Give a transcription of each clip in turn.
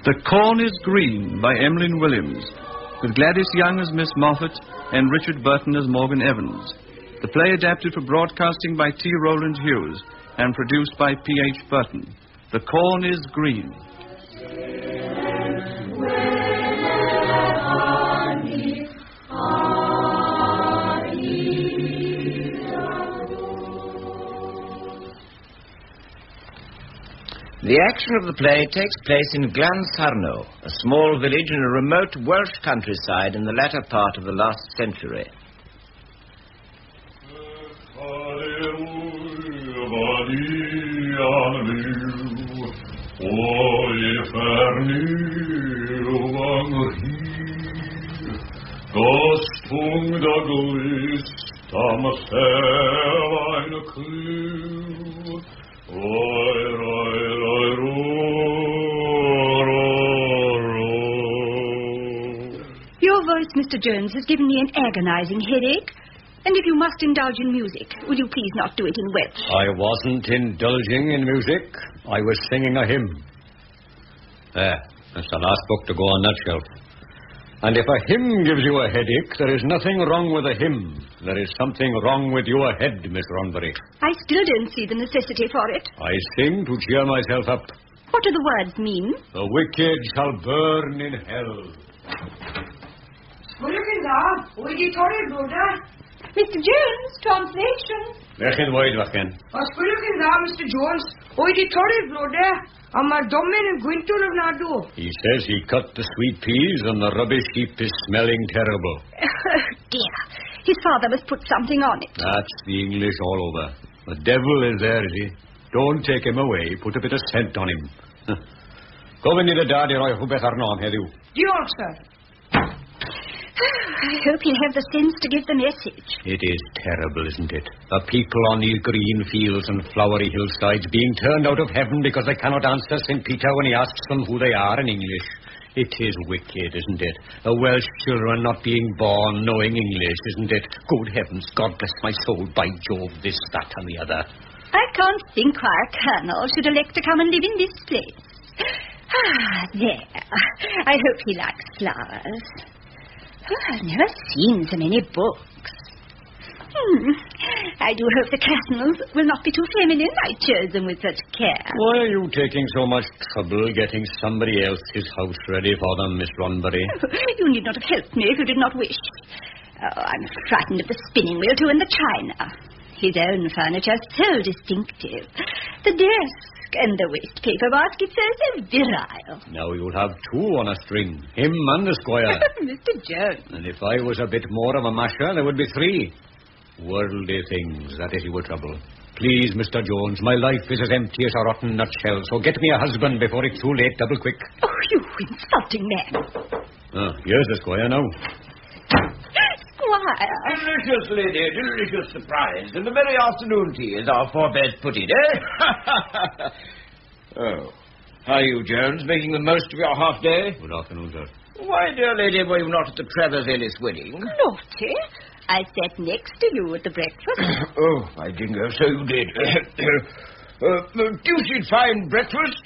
The Corn is Green by Emlyn Williams, with Gladys Young as Miss Moffat and Richard Burton as Morgan Evans. The play adapted for broadcasting by T. Rowland Hughes and produced by P.H. Burton. The Corn is Green. The action of the play takes place in Glansarno, a small village in a remote Welsh countryside in the latter part of the last century. Your voice, Mr. Jones, has given me an agonizing headache. And if you must indulge in music, will you please not do it in Welsh? I wasn't indulging in music. I was singing a hymn. There, that's the last book to go on that shelf. And if a hymn gives you a headache, there is nothing wrong with a hymn. There is something wrong with your head, Miss Ronbury. I still don't see the necessity for it. I sing to cheer myself up. What do the words mean? The wicked shall burn in hell. Mr. Jones, translation. Welchen woord wachten? Mr. Jones. He says he cut the sweet peas and the rubbish heap is smelling terrible. Oh, dear. His father must put something on it. That's the English all over. The devil is there, is he? Don't take him away. Put a bit of scent on him. Go in the daddy, Roy. Who better know him, have you? Diolch, sir. I hope he'll have the sense to give the message. It is terrible, isn't it? The people on these green fields and flowery hillsides being turned out of heaven because they cannot answer St. Peter when he asks them who they are in English. It is wicked, isn't it? The Welsh children not being born knowing English, isn't it? Good heavens, God bless my soul, by Jove, this, that, and the other. I can't think why a colonel should elect to come and live in this place. Ah, there. I hope he likes flowers. Oh, I've never seen so many books. I do hope the castles will not be too feminine. I chose them with such care. Why are you taking so much trouble getting somebody else's house ready for them, Miss Ronbury? You need not have helped me if you did not wish. Oh, I'm frightened of the spinning wheel, too, and the china. His own furniture so distinctive. The desk and the waste paper basket so virile. Now you'll have two on a string, him and the squire. Mr. Jones. And if I was a bit more of a masher, there would be three. Worldly things, that is your trouble. Please, Mr. Jones, my life is as empty as a rotten nutshell, so get me a husband before it's too late, double quick. Oh, you insulting man. Here's the squire now. Squire. Delicious, lady, delicious surprise. And the very afternoon tea, as our forebears put it, eh? Oh. How are you, Jones? Making the most of your half day? Good afternoon, sir. Why, dear lady, were you not at the Travers Ellis wedding? Naughty. I sat next to you at the breakfast. Oh, my dingo, so you did. Deuced fine breakfast.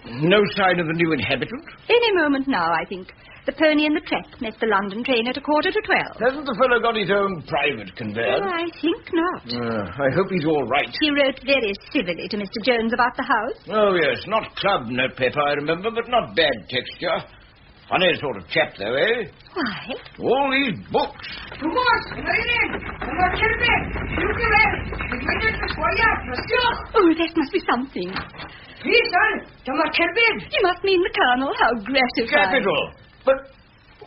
No sign of the new inhabitant? Any moment now, I think. The pony and the trap met the London train at 11:45. Hasn't the fellow got his own private conveyance? Oh, I think not. I hope he's all right. He wrote very civilly to Mr. Jones about the house. Oh, yes, not club notepaper, I remember, but not bad texture. Funny sort of chap, though, eh? Why? All these books. Oh, that must be something. You must mean the Colonel. How gratifying. Capital. But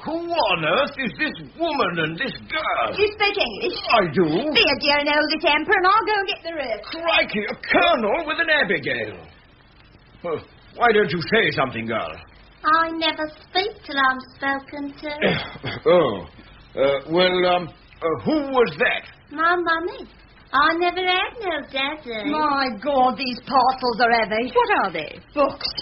who on earth is this woman and this girl? Do you speak English? I do. Be a dear and old temper, and I'll go and get the rest. Crikey, a colonel with an Abigail. Well, why don't you say something, girl? I never speak till I'm spoken to. Who was that? My mummy. I never had no daddy. My God, these parcels are heavy. What are they? Books.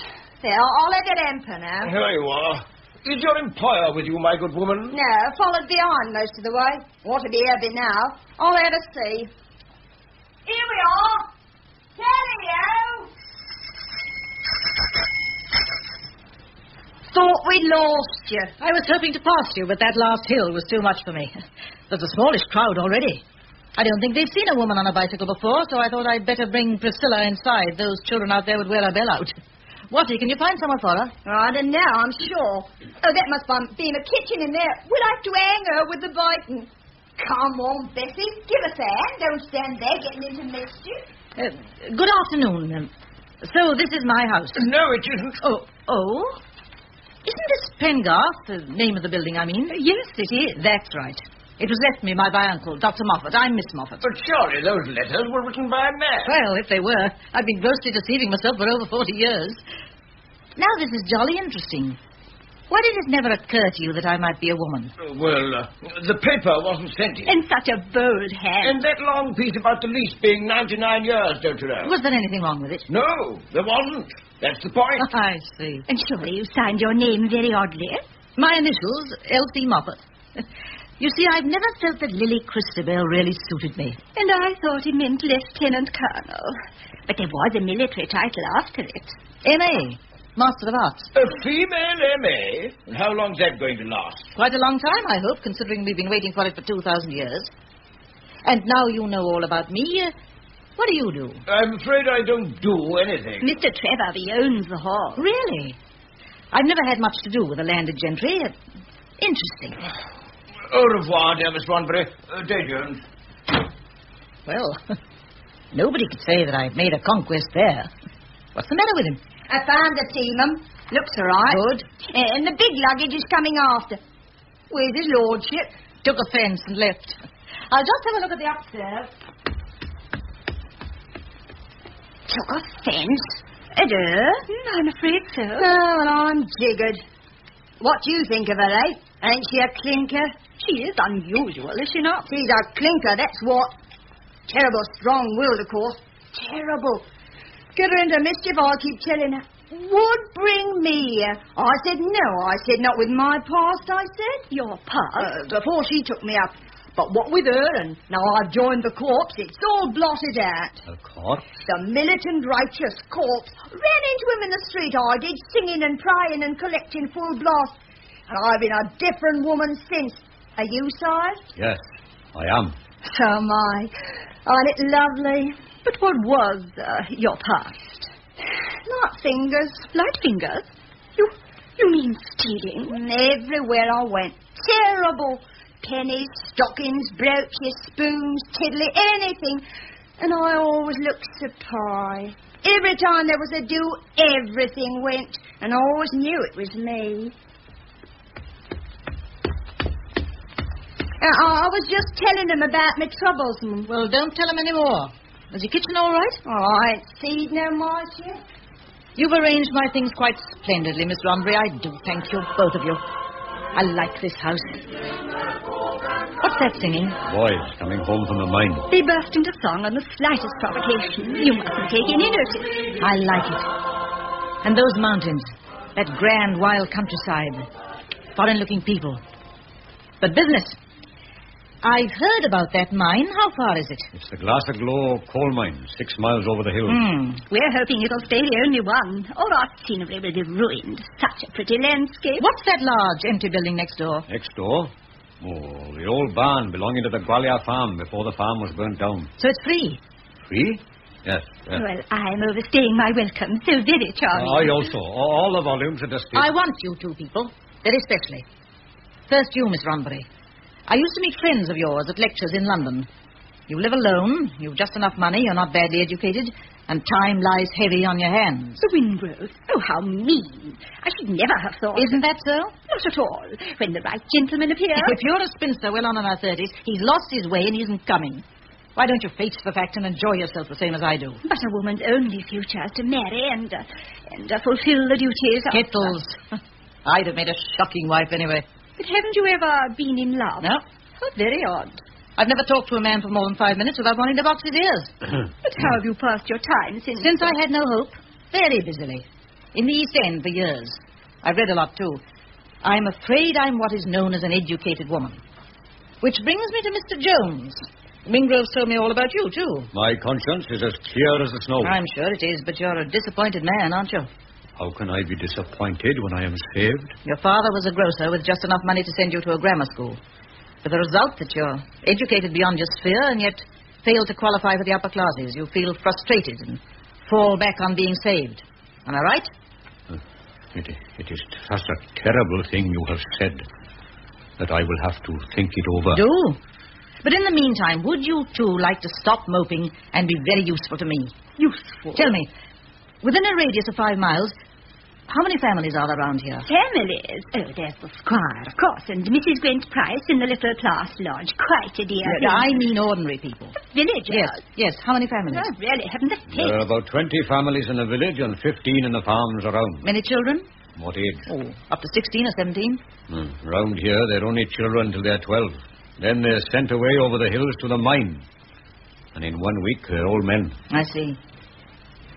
There, I'll let it emper now. Here you are. Is your employer with you, my good woman? No, followed behind most of the way. Ought to be heavy now. I'll have a see. Here we are. Cheerio! we'd lost you. I was hoping to pass you, but that last hill was too much for me. There's a smallish crowd already. I don't think they've seen a woman on a bicycle before, so I thought I'd better bring Priscilla inside. Those children out there would wear a bell out. Watty, can you find someone for her? I don't know, I'm sure. Oh, that must be in the kitchen in there. We'll have to hang her with the bacon. Come on, Bessie. Give us a hand. Don't stand there getting into mischief. Good afternoon. So this is my house. No, it isn't. Oh? Isn't this Pengarth, the name of the building, I mean? Yes, it is. That's right. It was left me by my uncle, Dr. Moffat. I'm Miss Moffat. But surely those letters were written by a man. Well, if they were, I've been grossly deceiving myself for over 40 years. Now, this is jolly interesting. Why did it never occur to you that I might be a woman? The paper wasn't sent in. In such a bold hand. And that long piece about the lease being 99 years, don't you know? Was there anything wrong with it? No, there wasn't. That's the point. I see. And surely you signed your name very oddly. My initials, L.C. Moffat. You see, I've never felt that Lily Christabel really suited me. And I thought he meant Lieutenant Colonel. But there was a military title after it. M.A., Master of Arts. A female M.A.? And how long's that going to last? Quite a long time, I hope, considering we've been waiting for it for 2,000 years. And now you know all about me. What do you do? I'm afraid I don't do anything. Mr. Trevor owns the hall. Really? I've never had much to do with the landed gentry. Interesting. Au revoir, dear Miss Ronbury. Day, Jones. Well, nobody could say that I've made a conquest there. What's the matter with him? I found the team, Looks all right. Good. And the big luggage is coming after. Where's his lordship? Took offence and left. I'll just have a look at the upstairs. Took offence? I'm afraid so. Oh, well, I'm jiggered. What do you think of her, eh? Ain't she a clinker? She is unusual, is she not? She's a clinker, that's what. Terrible strong-willed, of course. Terrible. Get her into mischief, I'll keep telling her. Would bring me here. I said no. I said not with my past, I said. Your past? Before she took me up. But what with her, and now I've joined the corps, it's all blotted out. The corps? The militant righteous corps. Ran into him in the street, I did, singing and praying and collecting full blast. And I've been a different woman since. Are you, sire? Yes, I am. So am I. Aren't it lovely? But what was your past? Not fingers. Light fingers? You mean stealing? Everywhere I went. Terrible. Pennies, stockings, brooches, spoons, tiddly, anything. And I always looked surprised. Every time there was a do, everything went. And I always knew it was me. I was just telling him about my troubles. Well, don't tell him any more. Is your kitchen all right? Oh, I ain't seen no more yet. You've arranged my things quite splendidly, Miss Ronbury. I do thank you, both of you. I like this house. What's that singing? Boys coming home from the mine. They burst into song on the slightest provocation. You mustn't take any notice. I like it. And those mountains, that grand, wild countryside, foreign-looking people. But business. I've heard about that mine. How far is it? It's the Glansarno coal mine, 6 miles over the hill. We're hoping it'll stay the only one. All our scenery will be ruined. Such a pretty landscape. What's that large, empty building next door? Next door? Oh, the old barn belonging to the Gwalia farm before the farm was burnt down. So it's free? Free? Yes. Well, I'm overstaying my welcome. So very charming. I also. All the volumes are just... I want you two people, very specially. First you, Miss Ronbury. I used to meet friends of yours at lectures in London. You live alone, you've just enough money, you're not badly educated, and time lies heavy on your hands. The Wingrove. Oh, how mean. I should never have thought... Isn't that so? Not at all. When the right gentleman appears... If you're a spinster well on in her 30s, he's lost his way and he isn't coming. Why don't you face the fact and enjoy yourself the same as I do? But a woman's only future is to marry and fulfill the duties of... Kettles. I'd have made a shocking wife anyway. But haven't you ever been in love? No. How very odd. I've never talked to a man for more than 5 minutes without wanting to box his ears. But how have you passed your time since... Since I had no hope. Very busily. In the East End for years. I've read a lot, too. I'm afraid I'm what is known as an educated woman. Which brings me to Mr. Jones. Wingrove's told me all about you, too. My conscience is as clear as the snow. I'm sure it is, but you're a disappointed man, aren't you? How can I be disappointed when I am saved? Your father was a grocer with just enough money to send you to a grammar school. With the result that you're educated beyond your sphere and yet fail to qualify for the upper classes. You feel frustrated and fall back on being saved. Am I right? It is such a terrible thing you have said that I will have to think it over. Do. But in the meantime, would you two like to stop moping and be very useful to me? Useful? Tell me, within a radius of 5 miles, how many families are there around here? Families? Oh, there's the squire, of course, and Mrs. Gwent Price in the little class lodge. Quite a dear thing. I mean ordinary people. Villagers? Yes. How many families? I really haven't a faith. There are about 20 families in the village and 15 in the farms around. Many children? What age? Oh, up to 16 or 17. Round here, they're only children till they're 12. Then they're sent away over the hills to the mine. And in 1 week, they're old men. I see.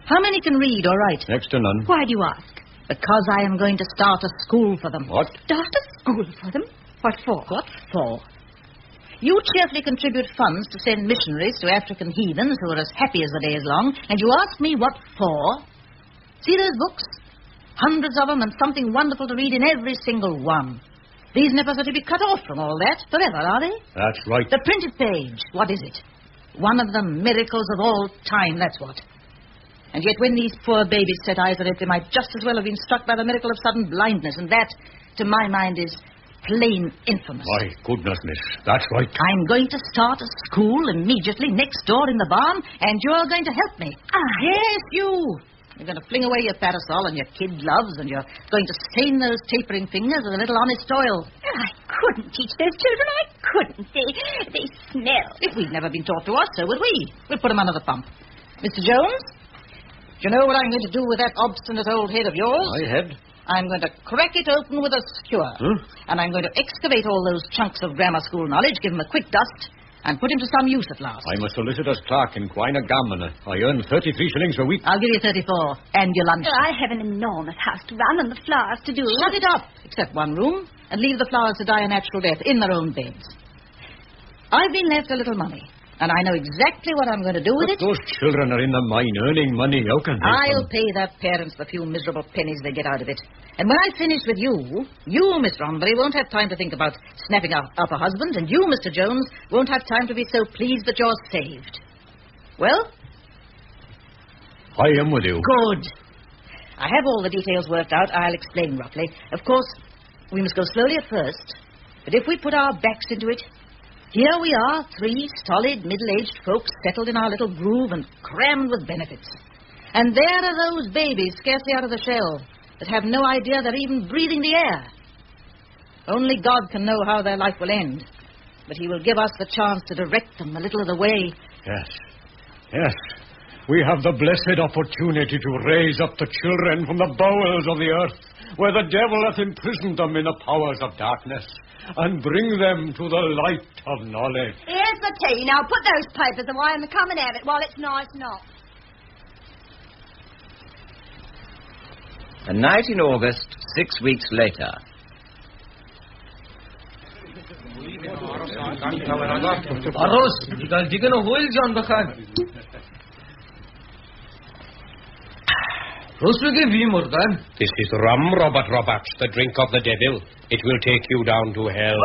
How many can read or write? Next to none. Why do you ask? Because I am going to start a school for them. What? Start a school for them? What for? What for? You cheerfully contribute funds to send missionaries to African heathens who are as happy as the day is long, and you ask me what for? See those books? Hundreds of them and something wonderful to read in every single one. These nippers are to be cut off from all that forever, are they? That's right. The printed page, what is it? One of the miracles of all time, that's what. And yet when these poor babies set eyes on it, they might just as well have been struck by the miracle of sudden blindness, and that, to my mind, is plain infamous. My goodness, miss, that's right. I'm going to start a school immediately next door in the barn, and you're going to help me. Yes, you. You're going to fling away your parasol and your kid gloves, and you're going to stain those tapering fingers with a little honest oil. I couldn't teach those children. I couldn't. They smell. If we'd never been taught to us, so would we. We'll put them under the pump. Mr. Jones, do you know what I'm going to do with that obstinate old head of yours? My head? I'm going to crack it open with a skewer. And I'm going to excavate all those chunks of grammar school knowledge, give him a quick dust, and put him to some use at last. I'm a solicitor's clerk in Quinagam, and I earn 33 shillings a week. I'll give you 34, and your lunch. I have an enormous house to run and the flowers to do. Shut it up, except one room, and leave the flowers to die a natural death in their own beds. I've been left a little money, and I know exactly what I'm going to do with it. Those children are in the mine earning money. How can they? I'll pay their parents the few miserable pennies they get out of it. And when I finish with you, Miss Rombury, won't have time to think about snapping up a husband, and you, Mr. Jones, won't have time to be so pleased that you're saved. Well? I am with you. Good. I have all the details worked out. I'll explain roughly. Of course, we must go slowly at first, but if we put our backs into it, here we are, 3 stolid, middle-aged folks settled in our little groove and crammed with benefits. And there are those babies scarcely out of the shell that have no idea they're even breathing the air. Only God can know how their life will end, but He will give us the chance to direct them a little of the way. Yes. We have the blessed opportunity to raise up the children from the bowels of the earth, where the devil hath imprisoned them in the powers of darkness, and bring them to the light of knowledge. Here's the tea. Now put those papers away and come and have it while it's nice and hot. A night in August, 6 weeks later. This is rum, Robert Roberts, the drink of the devil. It will take you down to hell.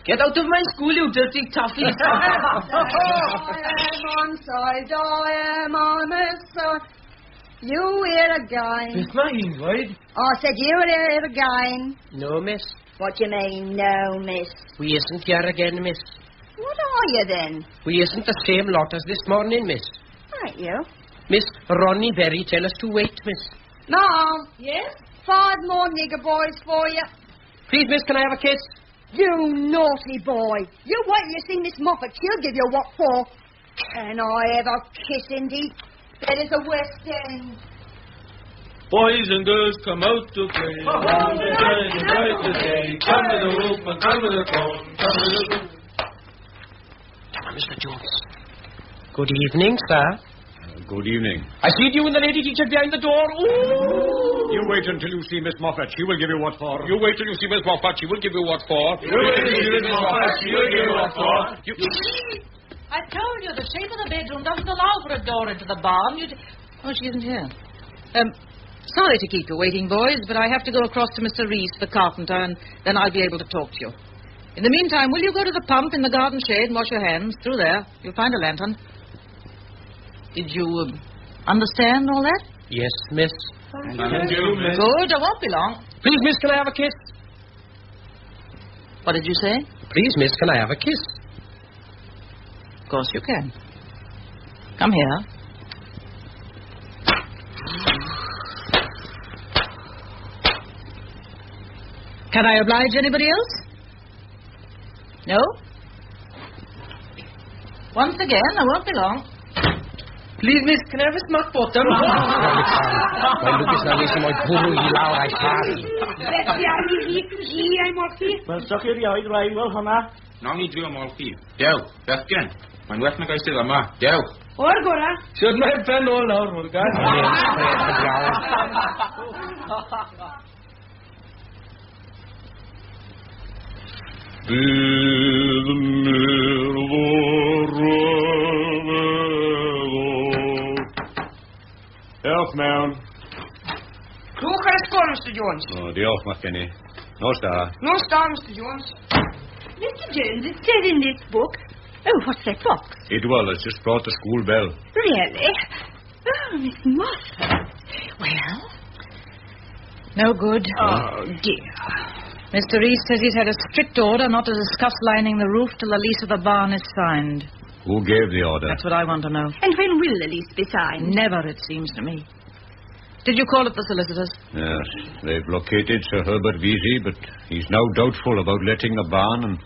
Get out of my school, you dirty toffee. I am on this side. You here again. It's my invite. I said you were here again. No, miss. What do you mean, no, miss? We isn't here again, miss. What are you then? We isn't the same lot as this morning, miss. Aren't you? Miss Ronnie Berry tell us to wait, miss. Mom. Yes? 5 more nigger boys for you. Please, miss, can I have a kiss? You naughty boy. You wait till you see Miss Moffat. She'll give you what for. Can I have a kiss, indeed? That is the West End. Boys and girls come out to play. On the day, bright today. Come to the roof and come to the cone. Come to the... Mr. Jones. Good evening, sir. Good evening. I see you and the lady teacher behind the door. Ooh! You wait until you see Miss Moffat. She will give you what for. You wait till you see Miss Moffat. She will give you what for. You wait till you see Miss Moffat. She will give you what for. I told you the shape of the bedroom doesn't allow for a door into the barn. Oh, she isn't here. Sorry to keep you waiting, boys, but I have to go across to Mr. Reese, the carpenter, and then I'll be able to talk to you. In the meantime, will you go to the pump in the garden shade and wash your hands? Through there. You'll find a lantern. Did you understand all that? Yes, miss. Thank you, miss. Good, I won't be long. Please, miss, can I have a kiss? What did you say? Please, miss, can I have a kiss? Of course you can. Come here. Can I oblige anybody else? No? Once again, I won't be long. Please, miss, can I have a smock bottom? Well, look, it's not easy, my poor loud, I sorry. Wel, soch chi rioed rai wel hwnna? Nawn ni drio mol chi. Dew, bechgen. Mae'n well na gael sydd yma. Dew. O'r gora? Should my pen all now, Rwlgar? Diolch mewn. Clwch ar ysgol, Mr Jones. O, diolch, Mackenny. Nos da. No star, Mr Jones. Mr. Jones, it says in this book... Oh, what's that box? Idwell has just brought the school bell. Really? Oh, Miss Moffat. Well? No good. Oh, dear. Mr. Reese says he's had a strict order not to discuss lining the roof till the lease of the barn is signed. Who gave the order? That's what I want to know. And when will the lease be signed? Never, it seems to me. Did you call up the solicitors? Yes, they've located Sir Herbert Vesey, but he's now doubtful about letting the barn and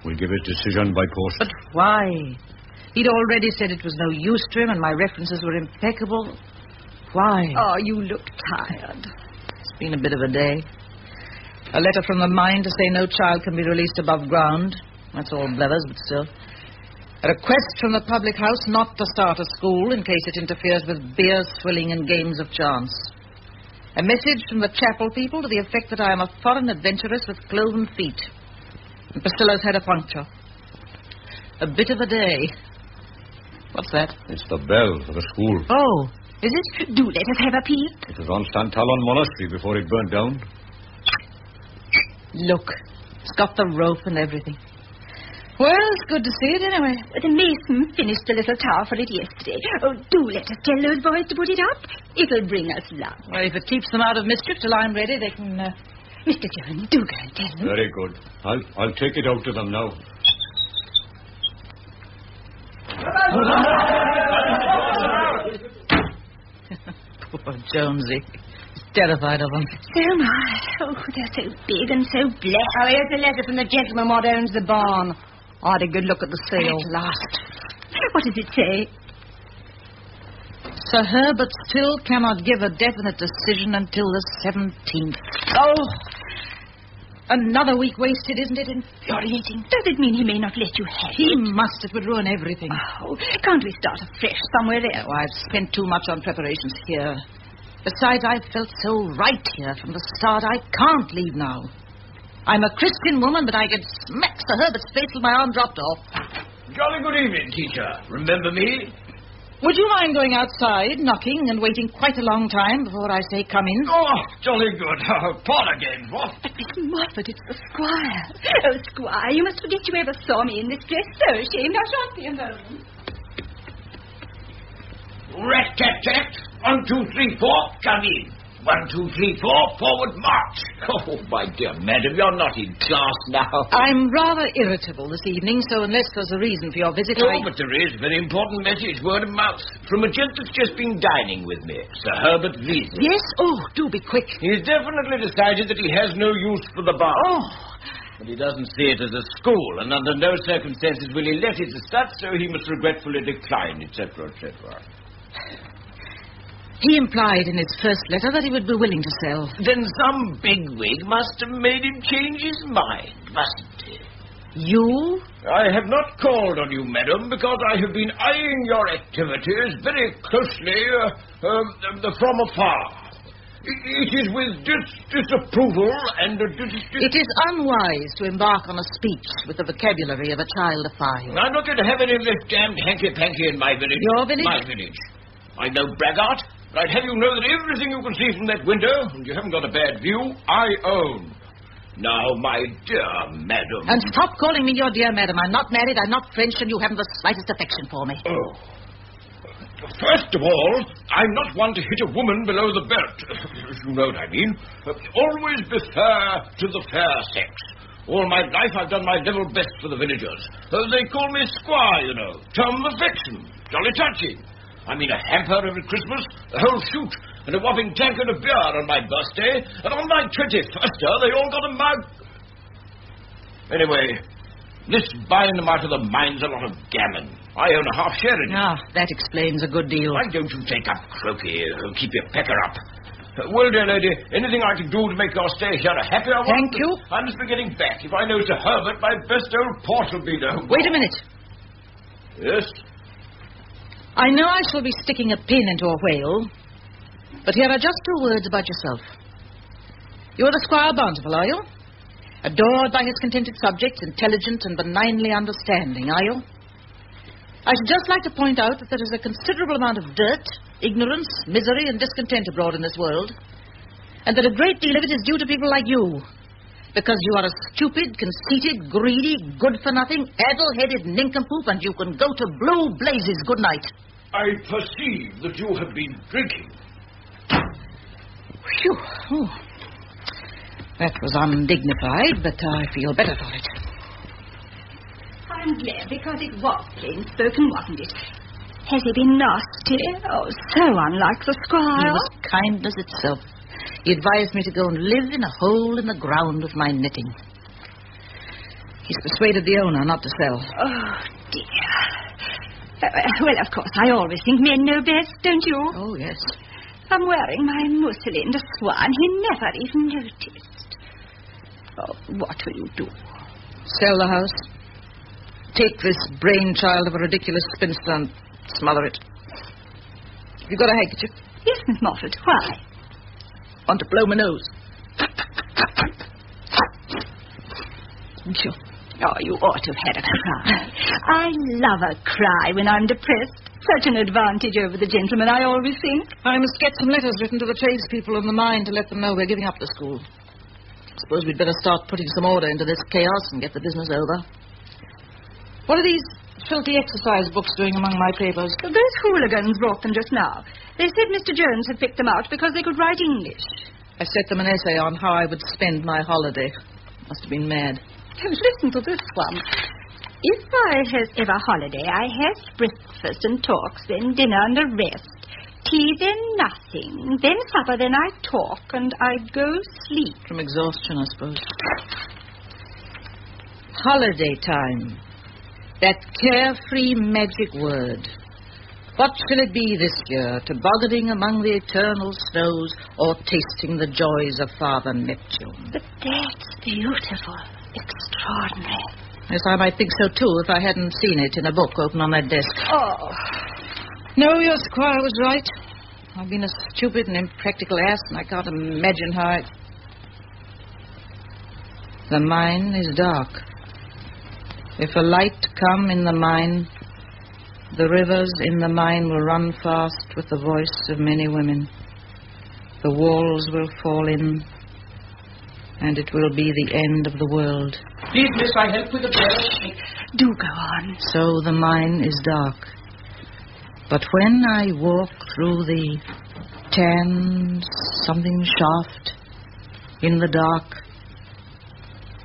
will give his decision by post. But why? He'd already said it was no use to him and my references were impeccable. Why? Oh, you look tired. It's been a bit of a day. A letter from the mine to say no child can be released above ground. That's all blethers, but still. A request from the public house not to start a school in case it interferes with beer swilling and games of chance. A message from the chapel people to the effect that I am a foreign adventuress with cloven feet. And Priscilla's had a puncture. A bit of a day. What's that? It's the bell for the school. Oh, is it? Do let us have a peep. It was on St. Talon Monastery before it burnt down. Look, it's got the rope and everything. Well, it's good to see it anyway. The mason finished the little tower for it yesterday. Oh, do let us tell those boys to put it up. It'll bring us luck. Well, if it keeps them out of mischief till I'm ready, they can... Mr. Jones, do go and tell them. Very good. I'll take it out to them now. Poor Jonesy. He's terrified of them. So am I. Oh, they're so big and so black. Oh, here's the letter from the gentleman what owns the barn. I had a good look at the seal. At last. What does it say? Sir Herbert still cannot give a definite decision until the 17th. Oh! Another week wasted, isn't it? Infuriating. Does it mean he may not let you have He it? must. It would ruin everything. Oh, can't we start afresh somewhere else? Oh, I've spent too much on preparations here. Besides, I've felt so right here from the start. I can't leave now. I'm a Christian woman, but I could smack Sir Herbert's face till my arm dropped off. Jolly good evening, teacher. Remember me? Would you mind going outside, knocking, and waiting quite a long time before I say come in? Oh, jolly good. Paul again, what? But Miss Moffat, it's the squire. Oh, squire, you must forget you ever saw me in this dress. So ashamed. I shan't be a moment. Rat-tat-tat. 1, 2, 3, 4. Come in. 1, 2, 3, 4. Forward march. Oh, my dear madam, you're not in class now. I'm rather irritable this evening, so unless there's a reason for your visit, Oh, but there is. Very important message. Word of mouth. From a gent that's just been dining with me. Sir Herbert Vesey. Yes? Oh, do be quick. He's definitely decided that he has no use for the barn. Oh. But he doesn't see it as a school, and under no circumstances will he let it as such, so he must regretfully decline, etc., etc. He implied in his first letter that he would be willing to sell. Then some bigwig must have made him change his mind, mustn't he? You? I have not called on you, madam, because I have been eyeing your activities very closely from afar. It is with disapproval and... It is unwise to embark on a speech with the vocabulary of a child of 5. I'm not going to have any of this damned hanky-panky in my village. Your village? My village. I'm no braggart, but I'd have you know that everything you can see from that window, and you haven't got a bad view, I own. Now, my dear madam... And stop calling me your dear madam. I'm not married, I'm not French, and you haven't the slightest affection for me. Oh. First of all, I'm not one to hit a woman below the belt. You know what I mean. Always be fair to the fair sex. All my life I've done my level best for the villagers. They call me squire, you know. Term of affection. Jolly touchy. I mean a hamper every Christmas, a whole shoot, and a whopping tankard of beer on my birthday, and on my 21st they all got a mug. Anyway, this buying them out of the mine's a lot of gammon. I own a half share in it. Ah, that explains a good deal. Why don't you take up croaky and keep your pecker up? Well, dear lady, anything I can do to make your stay here a happier one? Thank you. I must be getting back. If I know Sir Herbert, my best old port will be no more. Wait a minute. Yes? I know I shall be sticking a pin into a whale, but here are just 2 words about yourself. You're the Squire Bountiful, are you? Adored by his contented subjects, intelligent and benignly understanding, are you? I should just like to point out that there is a considerable amount of dirt, ignorance, misery, and discontent abroad in this world, and that a great deal of it is due to people like you, because you are a stupid, conceited, greedy, good-for-nothing, addle-headed nincompoop, and you can go to blue blazes. Good night. I perceive that you have been drinking. Phew. Oh. That was undignified, but I feel better for it. I'm glad, because it was plain spoken, wasn't it? Has he been nasty? Oh, so unlike the squire. He was kindness itself. He advised me to go and live in a hole in the ground with my knitting. He's persuaded the owner not to sell. Oh, dear. Well, of course, I always think men know best, don't you? Oh, yes. I'm wearing my muslin to Swan. He never even noticed. Oh, what will you do? Sell the house. Take this brainchild of a ridiculous spinster and smother it. Have you got a handkerchief? Yes, Miss Moffat. Why? Want to blow my nose. Sure. Oh, you ought to have had a cry. I love a cry when I'm depressed. Such an advantage over the gentleman, I always think. I must get some letters written to the tradespeople in the mine to let them know we're giving up the school. Suppose we'd better start putting some order into this chaos and get the business over. What are these filthy exercise books doing among my papers? Those hooligans brought them just now. They said Mr. Jones had picked them out because they could write English. I set them an essay on how I would spend my holiday. Must have been mad. Listen to this one. If I has ever holiday, I has breakfast and talks, then dinner and a rest. Tea, then nothing. Then supper, then I talk, and I go sleep. From exhaustion, I suppose. Holiday time. That carefree magic word. What shall it be this year? Tobogganing among the eternal snows, or tasting the joys of Father Neptune? But that's beautiful. Extraordinary. Yes, I might think so, too, if I hadn't seen it in a book open on that desk. Oh. No, your squire was right. I've been a stupid and impractical ass, and I can't imagine how I... The mine is dark. If a light come in the mine, the rivers in the mine will run fast with the voice of many women. The walls will fall in, and it will be the end of the world. Please, miss, I help with the prayer. Do go on. So the mine is dark. But when I walk through the tan something shaft in the dark,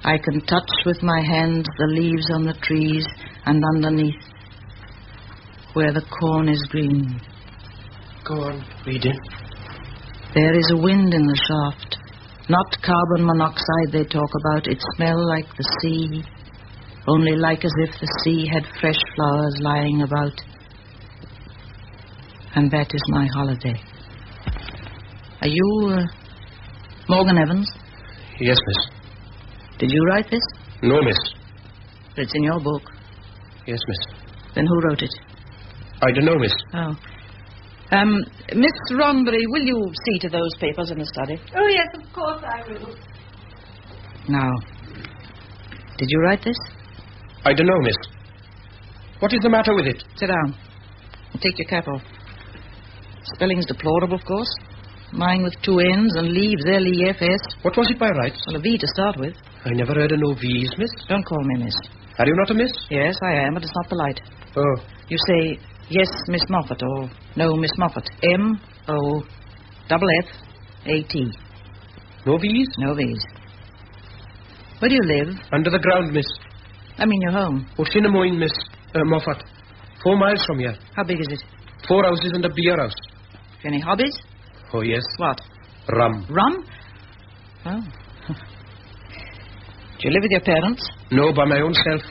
I can touch with my hands the leaves on the trees, and underneath, where the corn is green. Go on, reading. There is a wind in the shaft. Not carbon monoxide they talk about. It smells like the sea, only like as if the sea had fresh flowers lying about. And that is my holiday. Are you Morgan Evans? Yes, miss. Did you write this? No, miss. But it's in your book. Yes, miss. Then who wrote it? I don't know, miss. Oh. Miss Ronbury, will you see to those papers in the study? Oh, yes, of course I will. Now, did you write this? I don't know, miss. What is the matter with it? Sit down. And take your cap off. Spelling's deplorable, of course. Mine with 2 N's and leaves L-E-F-S. What was it by rights? Well, a V to start with. I never heard of no V's, miss. Don't call me miss. Are you not a miss? Yes, I am, but it's not polite. Oh. You say, yes, Miss Moffat, or no, Miss Moffat. M-O-F-F-A-T. No V's? No V's. Where do you live? Under the ground, miss. I mean your home. Wrth-yn-y-Mwyn, Miss Moffat. 4 miles from here. How big is it? 4 houses and a beer house. Any hobbies? Oh, yes. What? Rum. Rum? Oh. Do you live with your parents? No, by my own self.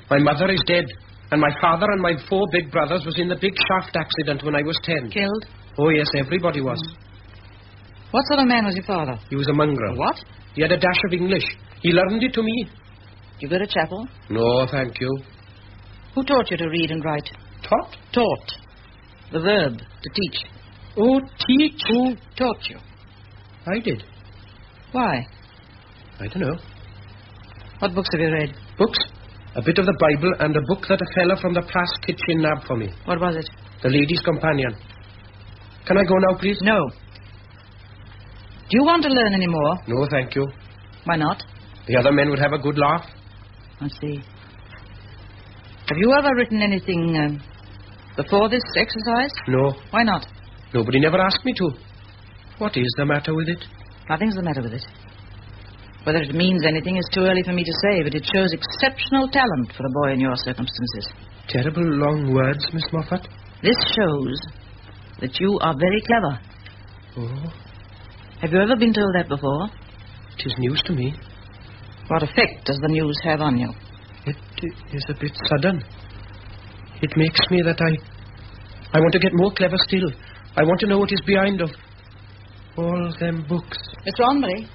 My mother is dead, and my father and my 4 big brothers was in the big shaft accident when I was 10. Killed? Oh, yes, everybody was. What sort of man was your father? He was a mongrel. What? He had a dash of English. He learned it to me. You go to chapel? No, thank you. Who taught you to read and write? Taught? Taught. The verb, to teach. Oh, teach? Who taught you? I did. Why? I don't know. What books have you read? Books? A bit of the Bible and a book that a fella from the Prass kitchen nabbed for me. What was it? The Lady's Companion. Can I go now, please? No. Do you want to learn any more? No, thank you. Why not? The other men would have a good laugh. I see. Have you ever written anything before this exercise? No. Why not? Nobody never asked me to. What is the matter with it? Nothing's the matter with it. Whether it means anything is too early for me to say, but it shows exceptional talent for a boy in your circumstances. Terrible long words, Miss Moffat. This shows that you are very clever. Oh. Have you ever been told that before? It is news to me. What effect does the news have on you? It is a bit sudden. It makes me that I want to get more clever still. I want to know what is behind of all them books. Mr. Ronbury,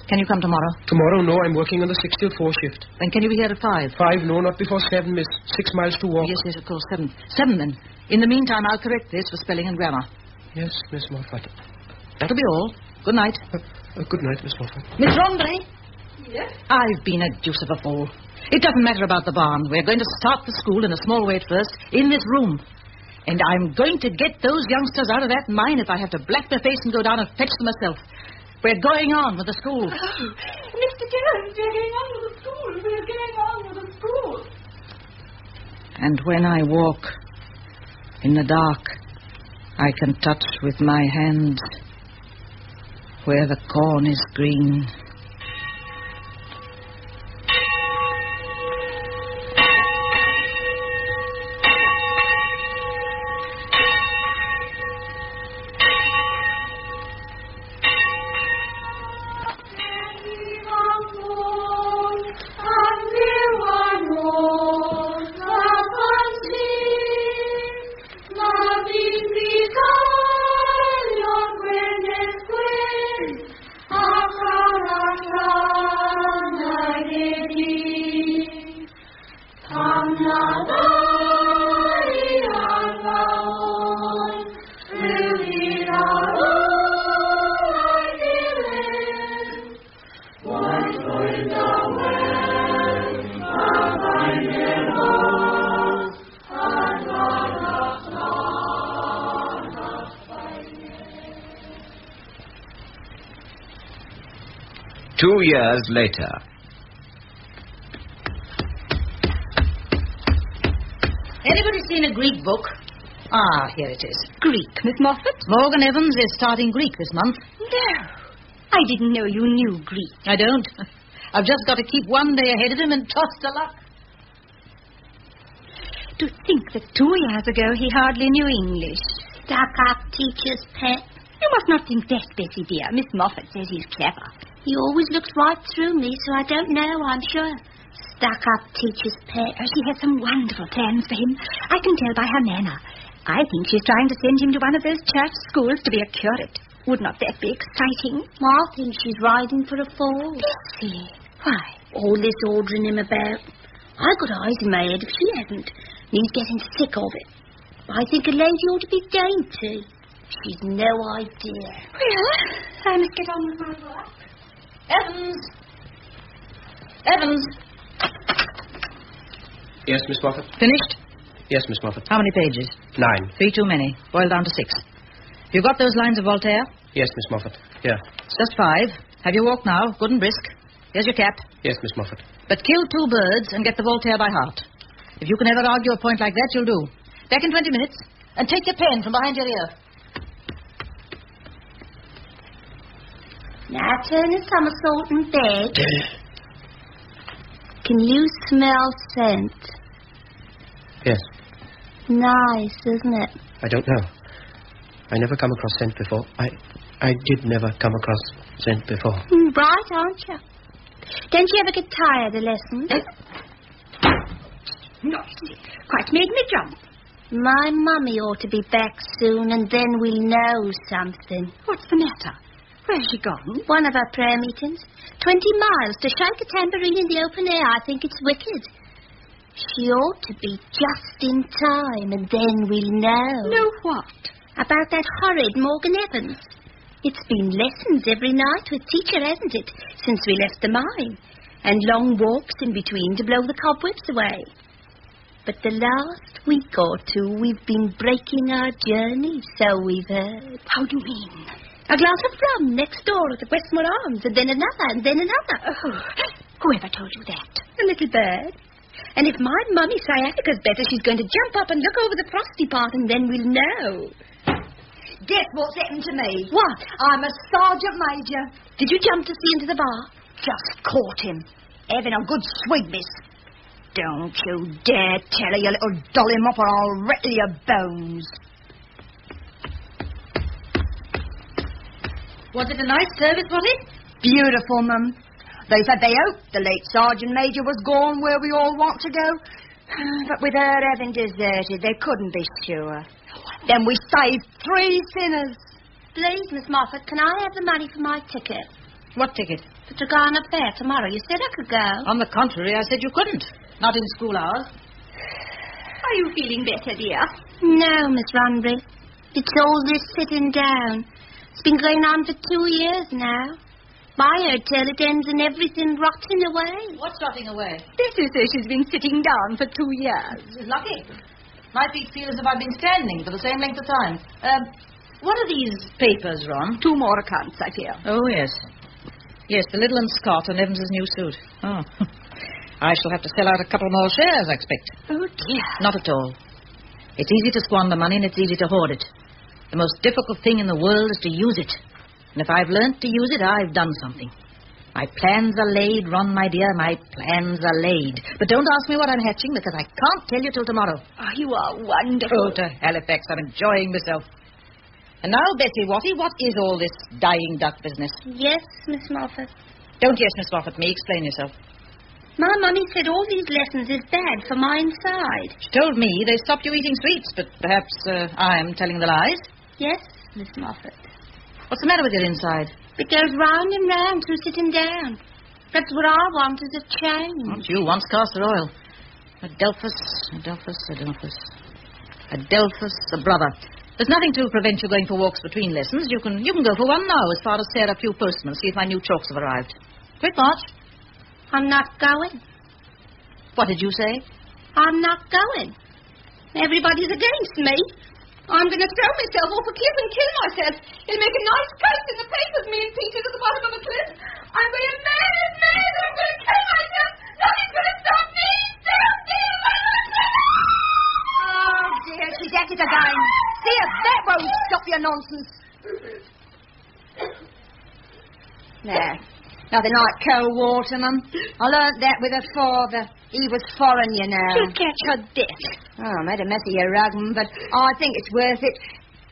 can you come tomorrow? Tomorrow, no. I'm working on the 6 till 4 shift. Then can you be here at 5? 5, no, not before 7, miss. 6 miles to walk. Yes, of course, 7. 7, then. In the meantime, I'll correct this for spelling and grammar. Yes, Miss Moffat. That'll be all. Good night. Good night, Miss Moffat. Miss Ronbury? Yes? I've been a deuce of a fool. It doesn't matter about the barn. We're going to start the school in a small way at first, in this room. And I'm going to get those youngsters out of that mine if I have to black their face and go down and fetch them myself. We're going on with the school. Oh, Mr. Jones, we're going on with the school. We're going on with the school. And when I walk in the dark, I can touch with my hands where the corn is green. Two years later. Anybody seen a Greek book? Ah, here it is. Greek, Miss Moffat? Morgan Evans is starting Greek this month. No. I didn't know you knew Greek. I don't. I've just got to keep one day ahead of him and trust to luck. To think that 2 years ago he hardly knew English. Stuck-up teacher's pet. You must not think that, Bessie dear. Miss Moffat says he's clever. He always looks right through me, so I don't know, I'm sure. Stuck-up teacher's pet. Oh, she has some wonderful plans for him. I can tell by her manner. I think she's trying to send him to one of those church schools to be a curate. Would not that be exciting? I think she's riding for a fall. Bessie, why? All this ordering him about. I've got eyes in my head if she hasn't. And he's getting sick of it. I think a lady ought to be dainty. She's no idea. Well, I must get on with my work. Evans! Evans! Yes, Miss Moffat? Finished? Yes, Miss Moffat. How many pages? 9. 3 too many. Boil down to 6. You got those lines of Voltaire? Yes, Miss Moffat. Yeah. It's just 5. Have your walk now. Good and brisk. Here's your cap. Yes, Miss Moffat. But kill 2 birds and get the Voltaire by heart. If you can ever argue a point like that, you'll do. Back in 20 minutes. And take your pen from behind your ear. Now turn a somersault in bed. Can you smell scent? Yes. Nice, isn't it? I don't know. I never come across scent before. I did never come across scent before. Bright, aren't you? Don't you ever get tired of lessons? Noisy. Quite made me jump. My mummy ought to be back soon, and then we'll know something. What's the matter? Where's she gone? One of our prayer meetings. 20 miles to shake a tambourine in the open air. I think it's wicked. She ought to be just in time, and then we'll know. Know what? About that horrid Morgan Evans. It's been lessons every night with teacher, hasn't it, since we left the mine? And long walks in between to blow the cobwebs away. But the last week or two, we've been breaking our journey, so we've heard. How do you mean? A glass of rum next door at the Westmore Arms, and then another, and then another. Oh, whoever told you that? A little bird. And if my mummy sciatica's better, she's going to jump up and look over the frosty part, and then we'll know. Guess what's happened to me? What? I'm a sergeant major. Did you jump to see into the bar? Just caught him. Having a good swig, miss. Don't you dare tell her, you little dolly mop, or I'll rattle your bones. Was it a nice service, was it? Beautiful, Mum. They said they hoped the late Sergeant Major was gone where we all want to go. But with her having deserted, they couldn't be sure. Then we saved 3 sinners. Please, Miss Moffat, can I have the money for my ticket? What ticket? The Tregarna Fair tomorrow. You said I could go. On the contrary, I said you couldn't. Not in school hours. Are you feeling better, dear? No, Miss Runbury. It's all this sitting down. It's been going on for 2 years now. I heard tell it ends in everything rotting away. What's rotting away? Betty says she's been sitting down for 2 years. She's lucky. My feet feel as if I've been standing for the same length of time. What are these papers, Ron? 2 more accounts, I fear. Oh, yes. Yes, the Little and Scott and Evans' new suit. Oh. I shall have to sell out a couple more shares, I expect. Oh, dear. Not at all. It's easy to squander money and it's easy to hoard it. The most difficult thing in the world is to use it. And if I've learnt to use it, I've done something. My plans are laid, Ron, my dear. My plans are laid. But don't ask me what I'm hatching, because I can't tell you till tomorrow. Oh, you are wonderful. Oh, to Halifax. I'm enjoying myself. And now, Betty Watty, what is all this dying duck business? Yes, Miss Moffat. Don't yes, Miss Moffat, me. Explain yourself. My mummy said all these lessons is bad for my inside. She told me they stopped you eating sweets, but perhaps I'm telling the lies. Yes, Miss Moffat. What's the matter with your inside? It goes round and round through sitting down. That's what I want is a change. Not you, once castor oil. Adelphus, a brother. There's nothing to prevent you going for walks between lessons. You can go for one now as far as Sarah Pugh Postman, see if my new chalks have arrived. Quick march. I'm not going. What did you say? I'm not going. Everybody's against me. I'm going to throw myself off a cliff and kill myself. It'll make a nice case in the papers, me and Peter's at the bottom of a cliff. I'm going to mad, and I'm going to kill myself. Nothing's going to stop me. Oh, dear, she's at it again. See if that won't stop your nonsense. There. Nothing like cold water, Mum. I learnt that with her father. He was foreign, you know. She'll catch her death. Oh, I made a mess of your rug, Mum, but I think it's worth it.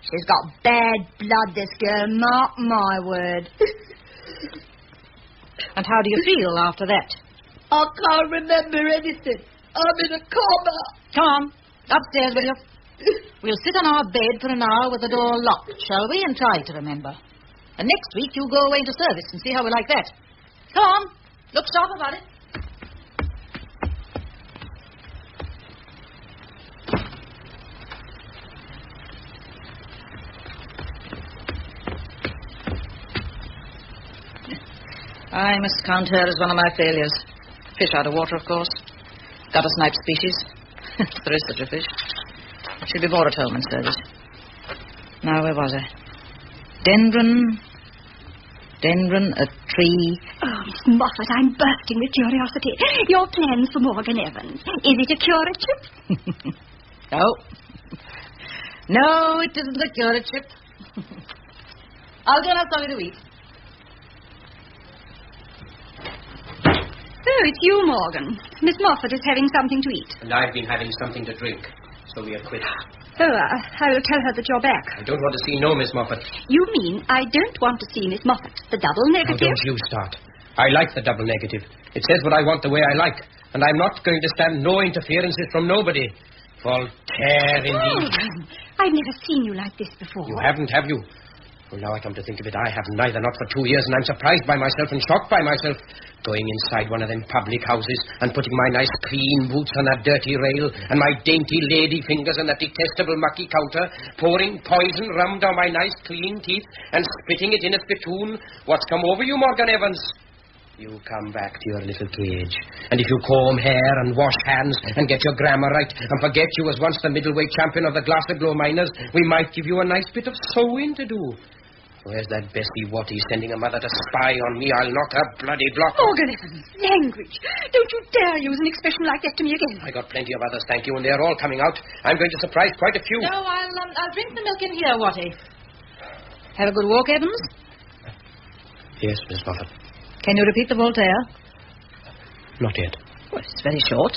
She's got bad blood, this girl. Mark my word. And how do you feel after that? I can't remember anything. I'm in a coma. Come on, upstairs with you. We'll sit on our bed for an hour with the door locked, shall we, and try to remember. And next week you go away into service and see how we like that. Come on, look sharp about it. I must count her as one of my failures. Fish out of water, of course. Gutter snipe species. If there is such a fish. She'll be bored at home in service. Now, where was I? Dendron, a tree. Oh, Miss Moffat, I'm bursting with curiosity. Your plans for Morgan Evans. Is it a curative? No. No, it isn't a curative. I'll go and have something to eat. Oh, it's you, Morgan. Miss Moffat is having something to eat. And I've been having something to drink. So we are quit. Oh, I will tell her that you're back. I don't want to see no Miss Moffat. You mean I don't want to see Miss Moffat? The double negative? Now, don't you start. I like the double negative. It says what I want the way I like. And I'm not going to stand no interferences from nobody. Voltaire, indeed. Oh, I've never seen you like this before. You haven't, have you? Well, now I come to think of it, I haven't neither, not for 2 years, and I'm surprised by myself and shocked by myself. Going inside one of them public houses and putting my nice clean boots on that dirty rail and my dainty lady fingers on that detestable mucky counter, pouring poison rum down my nice clean teeth and spitting it in a spittoon. What's come over you, Morgan Evans? You come back to your little cage, and if you comb hair and wash hands and get your grammar right and forget you was once the middleweight champion of the Glansarno miners, we might give you a nice bit of sewing to do. Where's that Bessie Watty sending a mother to spy on me? I'll knock her bloody block. Morgan Evans, language. Don't you dare use an expression like that to me again. I got plenty of others, thank you, and they're all coming out. I'm going to surprise quite a few. No, I'll drink the milk in here, Watty. Have a good walk, Evans? Yes, Miss Moffat. Can you repeat the Voltaire? Not yet. Well, it's very short.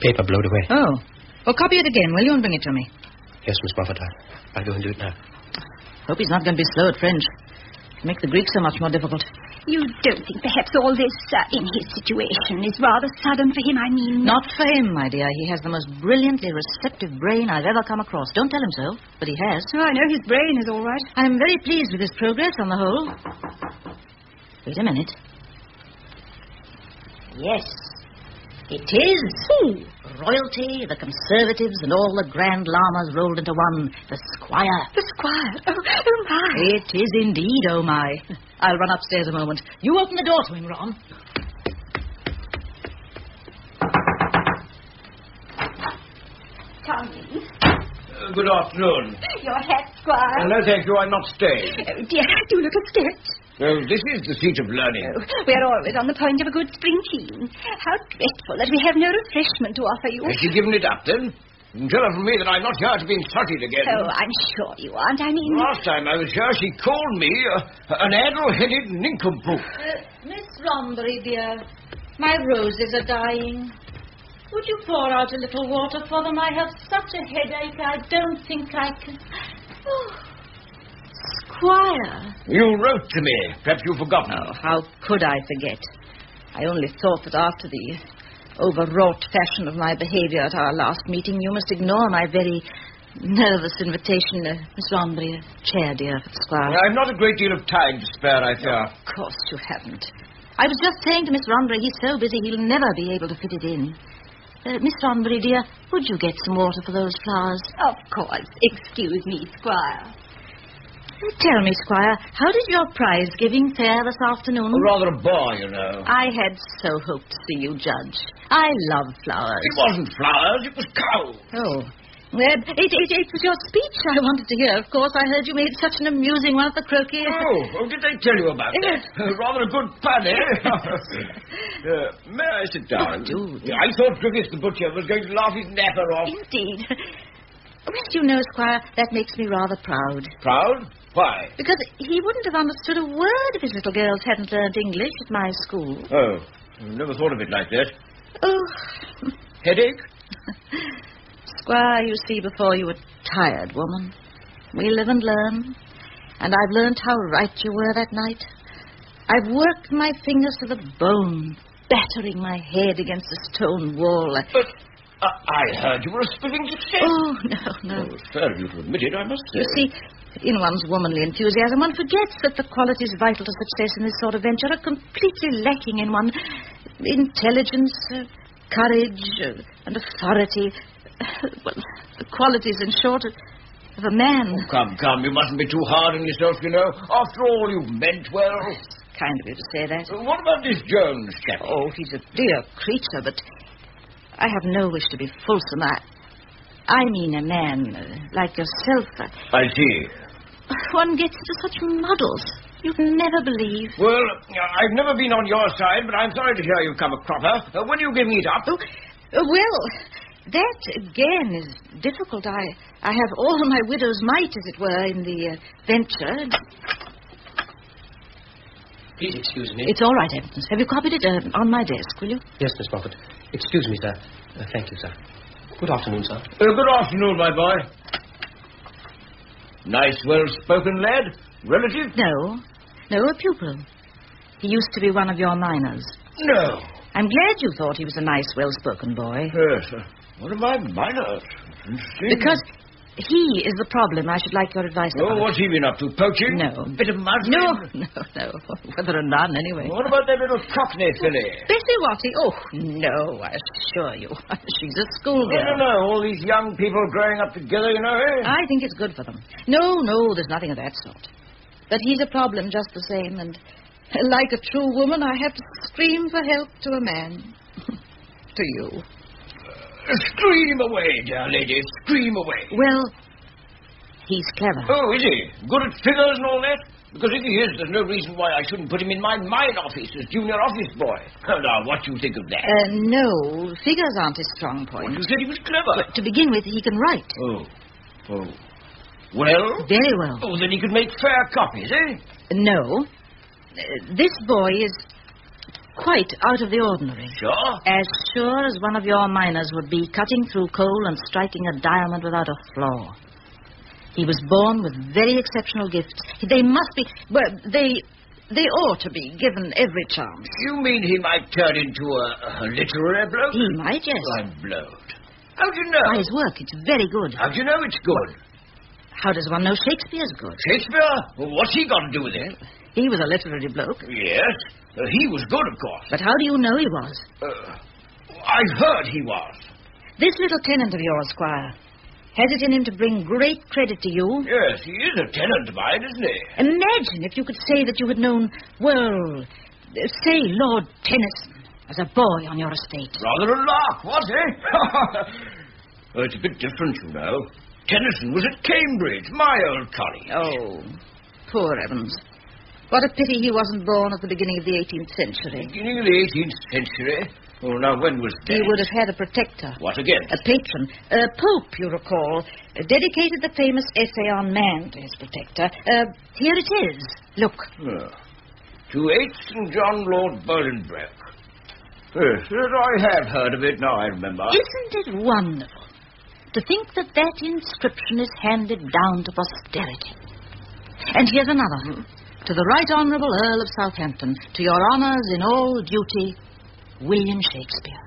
Paper blowed away. Oh. Well, copy it again, will you, and bring it to me? Yes, Miss Moffat. I'll go and do it now. Hope he's not going to be slow at French. It'll make the Greek so much more difficult. You don't think perhaps all this, in his situation, is rather sudden for him, I mean... Not for him, my dear. He has the most brilliantly receptive brain I've ever come across. Don't tell him so, but he has. Oh, I know his brain is all right. I'm very pleased with his progress on the whole. Wait a minute. Yes, it is. Royalty, the Conservatives, and all the Grand Lamas rolled into one. The Squire. The Squire? Oh, my. It is indeed, oh, my. I'll run upstairs a moment. You open the door to him, Ron. Come in. Good afternoon. Your hat, Squire. No, thank you, I'm not staying. Oh, dear, do look a sketch. This is the seat of learning. Oh, we're always on the point of a good spring clean. How dreadful that we have no refreshment to offer you. Has she given it up, then? Tell her from me that I'm not here to be insulted again. Oh, I'm sure you aren't. I mean... Last time I was here, she called me an addle-headed nincompoop. Miss Rombury, dear, my roses are dying. Would you pour out a little water for them? I have such a headache, I don't think I can... Oh, Squire. You wrote to me. Perhaps you've forgotten. Oh, how could I forget? I only thought that after the overwrought fashion of my behaviour at our last meeting, you must ignore my very nervous invitation. Miss Rombury, a chair, dear, for the Squire. I've not a great deal of time to spare, I fear. Of course you haven't. I was just saying to Miss Rombury, he's so busy he'll never be able to fit it in. Miss Rombury, dear, would you get some water for those flowers? Of course. Excuse me, Squire. Tell me, Squire, how did your prize-giving fare this afternoon? Rather a bore, you know. I had so hoped to see you judge. I love flowers. It wasn't flowers, it was cows. Oh. It was your speech I wanted to hear, of course. I heard you made such an amusing one at the croquet. Oh, did they tell you about that? Rather a good pun, eh? May I sit down? Do. I thought Griffiths the butcher was going to laugh his napper off. Indeed. Well, you know, Squire, that makes me rather proud. Proud? Why? Because he wouldn't have understood a word if his little girls hadn't learned English at my school. Oh, I never thought of it like that. Oh. Headache? Squire, you see before you a tired woman. We live and learn. And I've learned how right you were that night. I've worked my fingers to the bone, battering my head against the stone wall. But I heard you were a spilling success. Oh, no. Oh, it's fair of you to admit it, I must say. You see, in one's womanly enthusiasm, one forgets that the qualities vital to success in this sort of venture are completely lacking in one. Intelligence, courage, and authority. Well, the qualities, in short, of a man. Oh, come, you mustn't be too hard on yourself, you know. After all, you've meant well. kind of you to say that. What about this Jones chap? Oh, he's a dear creature, but I have no wish to be fulsome. I mean a man like yourself. I see. One gets into such muddles. You'd never believe. Well, I've never been on your side, but I'm sorry to hear you've come a cropper. When are you giving it up? Well, that again is difficult. I have all my widow's mite, as it were, in the venture. Please excuse me. It's all right, Evans. Have you copied it on my desk, will you? Yes, Miss Moffat. Excuse me, sir. Thank you, sir. Good afternoon, sir. Good afternoon, my boy. Nice, well-spoken lad. Relative? No, a pupil. He used to be one of your minors. No. I'm glad you thought he was a nice, well-spoken boy. Yes. One of my minors. Interesting. Because he is the problem. I should like your advice about. What's he been up to? Poaching? No. Bit of muddling? No. Whether or none, anyway. What about that little Cockney filly? Bessie Watty? Oh, no, I assure you. She's a schoolgirl. No. All these young people growing up together, you know, eh? I think it's good for them. No, there's nothing of that sort. But he's a problem just the same, and like a true woman, I have to scream for help to a man. To you. Scream away, dear lady, scream away. Well, he's clever. Oh, is he? Good at figures and all that? Because if he is, there's no reason why I shouldn't put him in my mine office as junior office boy. Now, what do you think of that? No, figures aren't his strong point. Well, you said he was clever. But to begin with, he can write. Oh. Well? Very well. Oh, then he could make fair copies, eh? No. This boy is quite out of the ordinary. Sure? As sure as one of your miners would be cutting through coal and striking a diamond without a flaw. He was born with very exceptional gifts. They must be... Well, they ought to be given every chance. You mean he might turn into a literary bloke? He might, yes. I'm blowed. How do you know? By his work. It's very good. How do you know it's good? How does one know Shakespeare's good? Shakespeare? Well, what's he got to do with it? He was a literary bloke. Yes. He was good, of course. But how do you know he was? I've heard he was. This little tenant of yours, Squire, has it in him to bring great credit to you? Yes, he is a tenant of mine, isn't he? Imagine if you could say that you had known, well, say Lord Tennyson as a boy on your estate. Rather a lark, was he? It's a bit different, you know. Tennyson was at Cambridge, my old college. Oh, poor Evans. What a pity he wasn't born at the beginning of the 18th century. Beginning of the 18th century? Well, now, when was that? He would have had a protector. What again? A patron. Pope, you recall, dedicated the famous essay on man to his protector. Here it is. Look. To 8 St. John Lord Bolingbroke. Yes, I have heard of it, now I remember. Isn't it wonderful to think that that inscription is handed down to posterity? And here's another. To the Right Honourable Earl of Southampton, to your honours in all duty, William Shakespeare.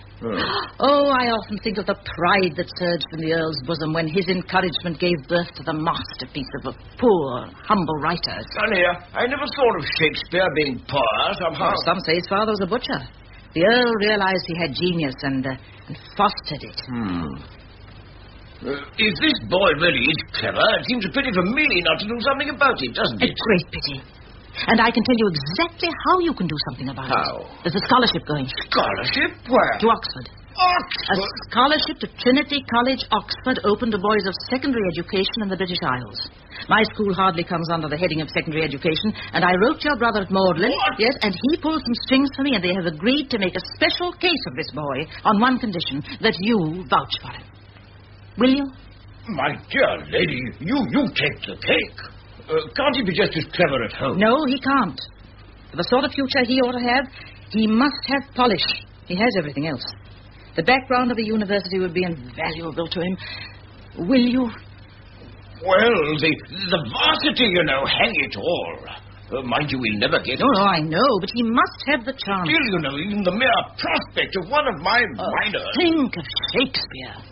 Oh, I often think of the pride that surged from the Earl's bosom when his encouragement gave birth to the masterpiece of a poor, humble writer. Son here, I never thought of Shakespeare being poor, somehow. Some say his father was a butcher. The Earl realised he had genius and fostered it. If this boy really is clever, it seems a pity for me not to do something about it, doesn't it? A great pity. And I can tell you exactly how you can do something about it. How? There's a scholarship going. Scholarship? Where? To Oxford. Oxford? A scholarship to Trinity College, Oxford, open to boys of secondary education in the British Isles. My school hardly comes under the heading of secondary education, and I wrote your brother at Magdalen. What? Yes, and he pulled some strings for me, and they have agreed to make a special case of this boy on one condition, that you vouch for him. Will you? My dear lady, you take the cake. Can't he be just as clever at home? No, he can't. For the sort of future he ought to have, he must have polish. He has everything else. The background of a university would be invaluable to him. Will you? Well, the varsity, you know, hang it all. Mind you, we'll never get it. No, I know, but he must have the chance. Still, you know, even the mere prospect of one of my minors. Think of Shakespeare.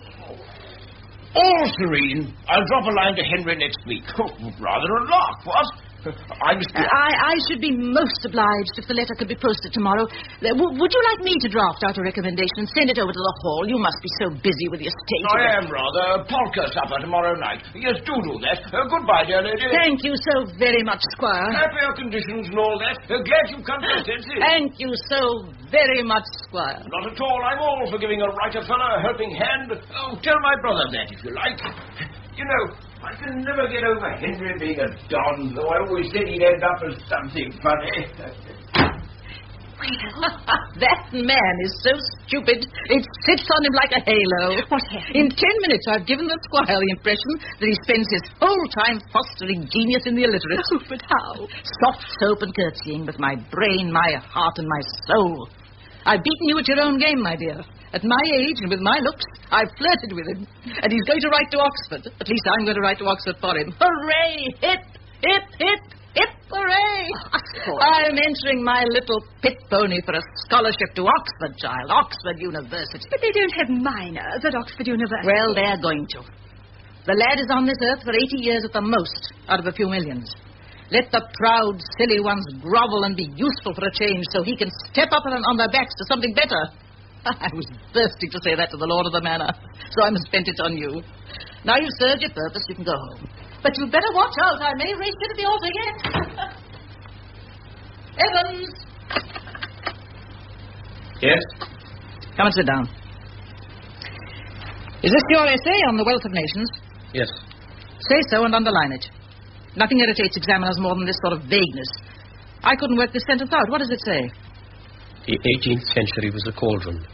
All serene. I'll drop a line to Henry next week. Oh, rather a lark, what? I should be most obliged if the letter could be posted tomorrow. Would you like me to draft out a recommendation and send it over to the hall? You must be so busy with your state. I am rather. Polka supper tomorrow night. Yes, do that. Goodbye, dear lady. Thank you so very much, Squire. Happier conditions and all that. Glad you've come to your senses. Thank you so very much, Squire. Not at all. I'm all for giving a writer fella a helping hand. Oh, tell my brother that, if you like. You know, I can never get over Henry being a don, though I always said he'd end up as something funny. Well, that man is so stupid, it sits on him like a halo. What happened? In 10 minutes, I've given the Squire the impression that he spends his whole time fostering genius in the illiterate. Oh, but how? Soft soap and curtsying with my brain, my heart, and my soul. I've beaten you at your own game, my dear. At my age and with my looks, I've flirted with him. And he's going to write to Oxford. At least I'm going to write to Oxford for him. Hooray! Hip, hip, hip, hip, hooray! I'm entering my little pit pony for a scholarship to Oxford, child. Oxford University. But they don't have minors at Oxford University. Well, they're going to. The lad is on this earth for 80 years at the most, out of a few millions. Let the proud, silly ones grovel and be useful for a change so he can step up on their backs to something better. I was bursting to say that to the Lord of the Manor, so I must vent it on you. Now you've served your purpose, you can go home. But you'd better watch out. I may race you to the altar yet. Evans! Yes? Come and sit down. Is this your essay on the wealth of nations? Yes. Say so and underline it. Nothing irritates examiners more than this sort of vagueness. I couldn't work this sentence out. What does it say? The 18th century was a cauldron.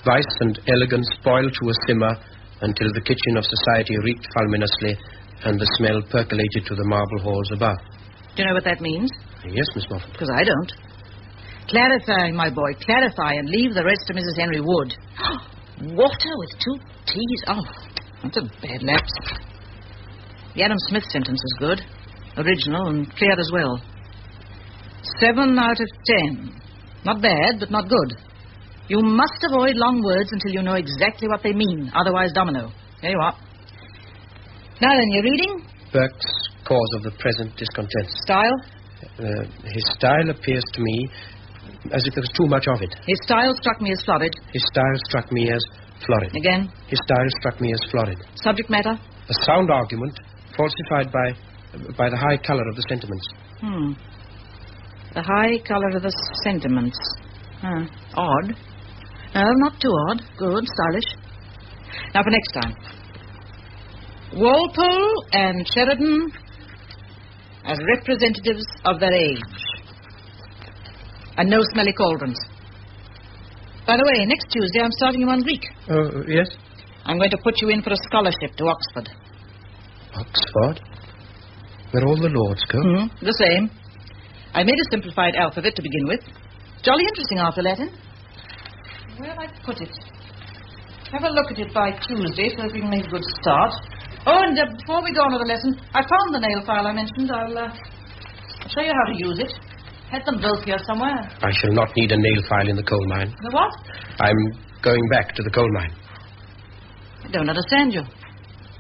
Vice and elegance boiled to a simmer until the kitchen of society reeked fulminously and the smell percolated to the marble halls above. Do you know what that means? Yes, Miss Moffat. Because I don't. Clarify, my boy, clarify and leave the rest to Mrs. Henry Wood. Water with 2 T's. Oh, that's a bad lapse. The Adam Smith sentence is good. Original and clear as well. 7 out of 10. Not bad, but not good. You must avoid long words until you know exactly what they mean. Otherwise, domino. There you are. Now then, you're reading? Burke's cause of the present discontent. Style? His style appears to me as if there was too much of it. His style struck me as florid. His style struck me as florid. Again? His style struck me as florid. Subject matter? A sound argument falsified by the high colour of the sentiments. The high colour of the sentiments. Odd. No, not too odd. Good, stylish. Now for next time. Walpole and Sheridan as representatives of their age. And no smelly cauldrons. By the way, next Tuesday I'm starting you on Greek. Oh, yes? I'm going to put you in for a scholarship to Oxford. Oxford? Where all the lords go? The same. I made a simplified alphabet to begin with. Jolly interesting after Latin. Where have I put it? Have a look at it by Tuesday so that we can make a good start. Oh, and before we go on to the lesson, I found the nail file I mentioned. I'll show you how to use it. Had them both here somewhere. I shall not need a nail file in the coal mine. The what? I'm going back to the coal mine. I don't understand you.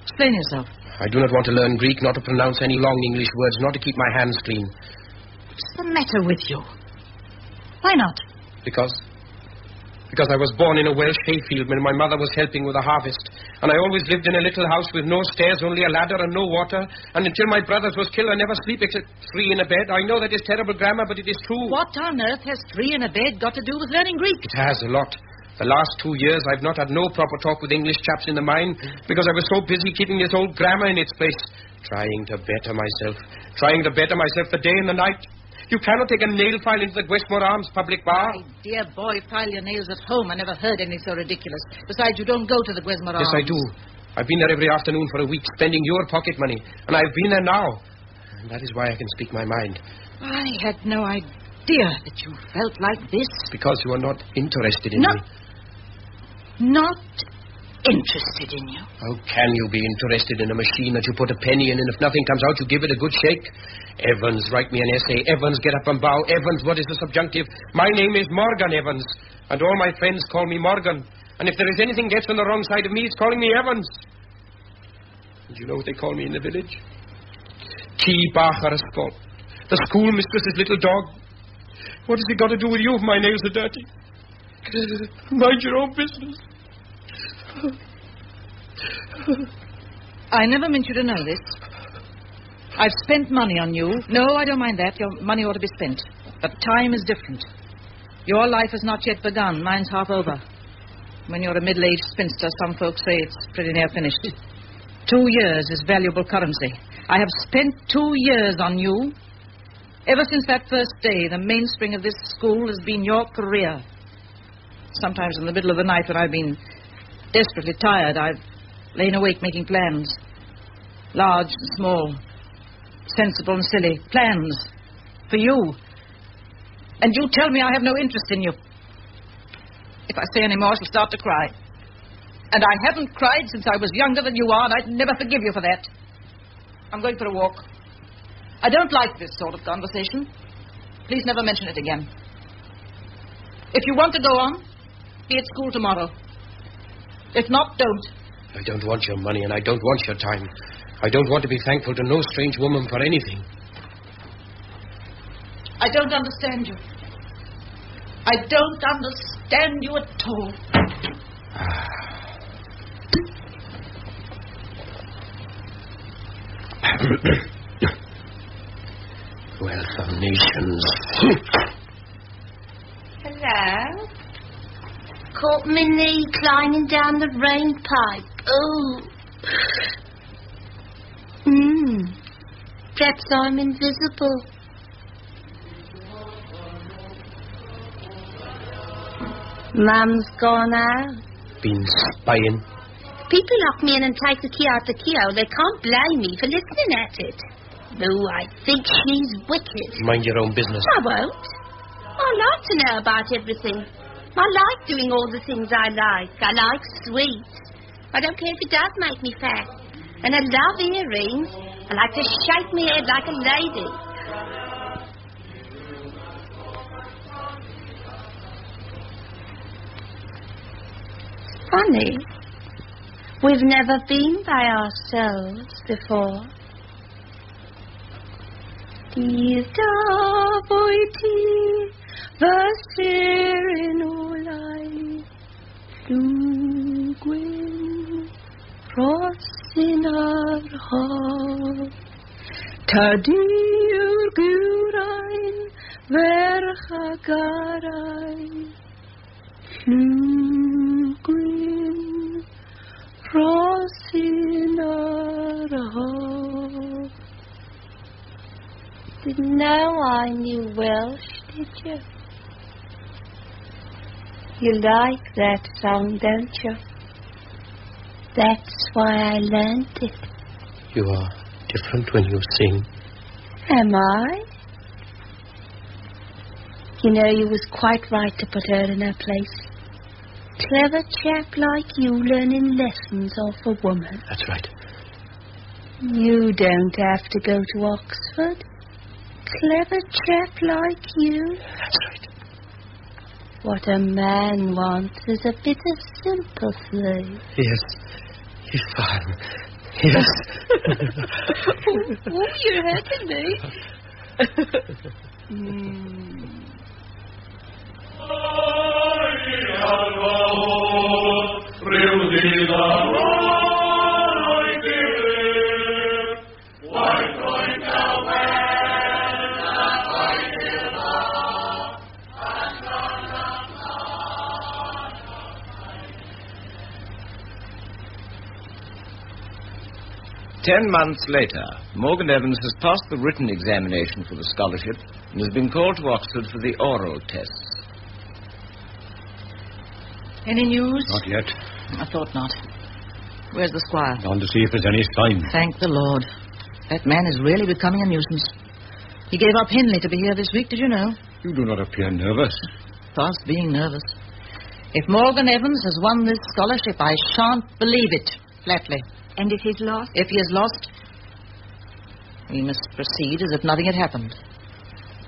Explain yourself. I do not want to learn Greek, not to pronounce any long English words, not to keep my hands clean. What's the matter with you? Why not? Because I was born in a Welsh hayfield when my mother was helping with the harvest. And I always lived in a little house with no stairs, only a ladder and no water. And until my brothers was killed, I never sleep except 3 in a bed. I know that is terrible grammar, but it is true. What on earth has 3 in a bed got to do with learning Greek? It has a lot. The last 2 years, I've not had no proper talk with English chaps in the mine because I was so busy keeping this old grammar in its place. Trying to better myself the day and the night. You cannot take a nail file into the Westmore Arms public bar. My dear boy, file your nails at home. I never heard anything so ridiculous. Besides, you don't go to the Westmore Arms. Yes, I do. I've been there every afternoon for a week, spending your pocket money. And I've been there now. And that is why I can speak my mind. I had no idea that you felt like this. Because you are not interested in me. Not interested in you. How can you be interested in a machine that you put a penny in and if nothing comes out, you give it a good shake? Evans, write me an essay. Evans, get up and bow. Evans, what is the subjunctive? My name is Morgan Evans, and all my friends call me Morgan. And if there is anything gets on the wrong side of me, it's calling me Evans. And you know what they call me in the village? T. Bacher Skull. The schoolmistress's little dog. What has it got to do with you if my nails are dirty? Mind your own business. I never meant you to know this. I've spent money on you. No, I don't mind that. Your money ought to be spent. But time is different. Your life has not yet begun. Mine's half over. When you're a middle-aged spinster, some folks say it's pretty near finished. 2 years is valuable currency. I have spent 2 years on you. Ever since that first day, the mainspring of this school has been your career. Sometimes in the middle of the night when I've been desperately tired, I've lain awake making plans. Large and small, sensible and silly. Plans for you. And you tell me I have no interest in you. If I say any more, I shall start to cry. And I haven't cried since I was younger than you are, and I'd never forgive you for that. I'm going for a walk. I don't like this sort of conversation. Please never mention it again. If you want to go on, be at school tomorrow. If not, don't. I don't want your money, and I don't want your time. I don't want to be thankful to no strange woman for anything. I don't understand you. I don't understand you at all. Wealth of nations. Hello? Caught my knee climbing down the rain pipe. Oh. Perhaps I'm invisible. Mum's gone out. Been spying. People lock me in and take the key out the keyhole. They can't blame me for listening at it. Though I think she's wicked. Mind your own business. I won't. I like to know about everything. I like doing all the things I like. I like sweets. I don't care if it does make me fat. And I love earrings. I like to shake my head like a lady. Funny. We've never been by ourselves before. Didn't know I knew Welsh, did you? You like that song, don't you? That's why I learned it. You are different when you sing. Am I? You know, you was quite right to put her in her place. Clever chap like you learning lessons off a woman. That's right. You don't have to go to Oxford. Clever chap like you. That's right. What a man wants is a bit of sympathy. Yes. He's fine. Yes. Oh, you're hurting me. Ten months later, Morgan Evans has passed the written examination for the scholarship and has been called to Oxford for the oral tests. Any news? Not yet. I thought not. Where's the squire? Gone to see if there's any sign. Thank the Lord. That man is really becoming a nuisance. He gave up Henley to be here this week, did you know? You do not appear nervous. Past being nervous. If Morgan Evans has won this scholarship, I shan't believe it, flatly. And if he's lost? If he is lost, we must proceed as if nothing had happened.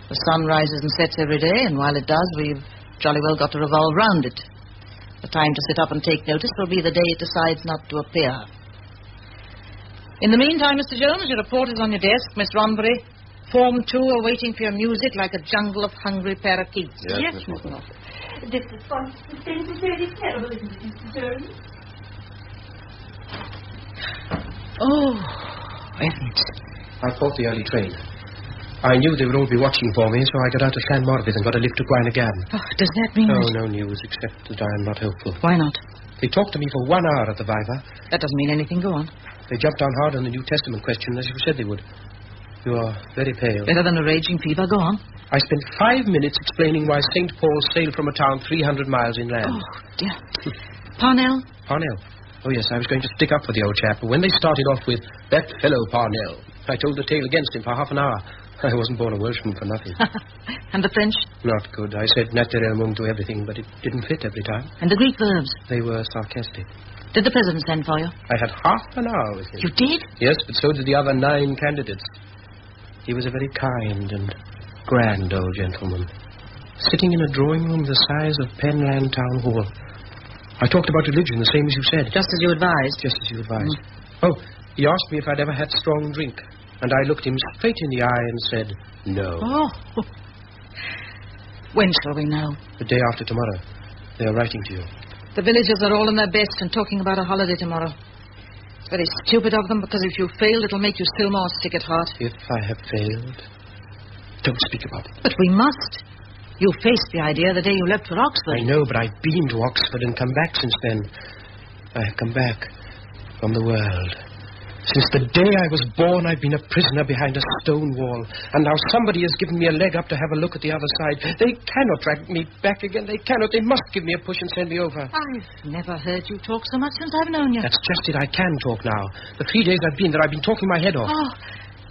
The sun rises and sets every day, and while it does, we've jolly well got to revolve round it. The time to sit up and take notice will be the day it decides not to appear. In the meantime, Mr. Jones, your report is on your desk. Miss Ronbury, 4 Form 2 are waiting for your music like a jungle of hungry parakeets. Yes, Miss Moffat. This response to things is really terrible, isn't it, Mr. Jones? Oh, heavens. I caught the early train. I knew they would all be watching for me, so I got out of Llanmorfydd and got a lift to Gwynagain. Oh, does that mean... Oh, no news, except that I am not hopeful. Why not? They talked to me for 1 hour at the Viva. That doesn't mean anything. Go on. They jumped down hard on the New Testament question, as you said they would. You are very pale. Better than a raging fever. Go on. I spent 5 minutes explaining why St. Paul sailed from a town 300 miles inland. Oh, dear. Parnell? Parnell? Oh, yes, I was going to stick up for the old chap, but when they started off with, that fellow Parnell, I told the tale against him for half an hour. I wasn't born a Welshman for nothing. And the French? Not good. I said naturellement to everything, but it didn't fit every time. And the Greek verbs? They were sarcastic. Did the president send for you? I had half an hour with him. You did? Yes, but so did the other 9 candidates. He was a very kind and grand old gentleman, sitting in a drawing room the size of Penland Town Hall. I talked about religion, the same as you said. Just as you advised? Just as you advised. Oh, he asked me if I'd ever had strong drink, and I looked him straight in the eye and said, no. Oh. When shall we know? The day after tomorrow. They are writing to you. The villagers are all in their best and talking about a holiday tomorrow. It's very stupid of them, because if you failed, it'll make you still more sick at heart. If I have failed, don't speak about it. But we must. You faced the idea the day you left for Oxford. I know, but I've been to Oxford and come back since then. I have come back from the world. Since the day I was born, I've been a prisoner behind a stone wall. And now somebody has given me a leg up to have a look at the other side. They cannot drag me back again. They cannot. They must give me a push and send me over. I've never heard you talk so much since I've known you. That's just it. I can talk now. The 3 days I've been there, I've been talking my head off. Oh,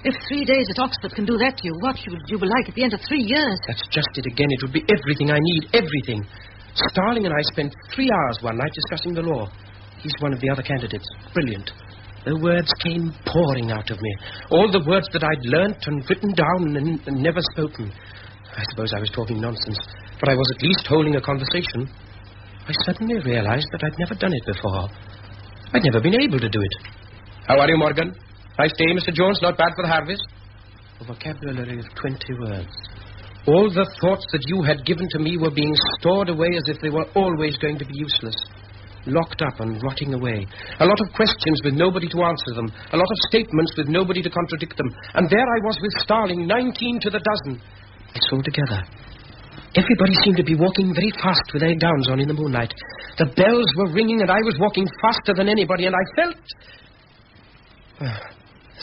if 3 days at Oxford can do that to you, what would you be like at the end of 3 years? That's just it again. It would be everything I need. Everything. Starling and I spent 3 hours one night discussing the law. He's one of the other candidates. Brilliant. The words came pouring out of me. All the words that I'd learnt and written down and never spoken. I suppose I was talking nonsense, but I was at least holding a conversation. I suddenly realized that I'd never done it before. I'd never been able to do it. How are you, Morgan? Nice day, Mr. Jones. Not bad for the harvest. A vocabulary of 20 words. All the thoughts that you had given to me were being stored away as if they were always going to be useless. Locked up and rotting away. A lot of questions with nobody to answer them. A lot of statements with nobody to contradict them. And there I was with Starling, 19 to the dozen. It's all together. Everybody seemed to be walking very fast with their gowns on in the moonlight. The bells were ringing and I was walking faster than anybody, and I felt...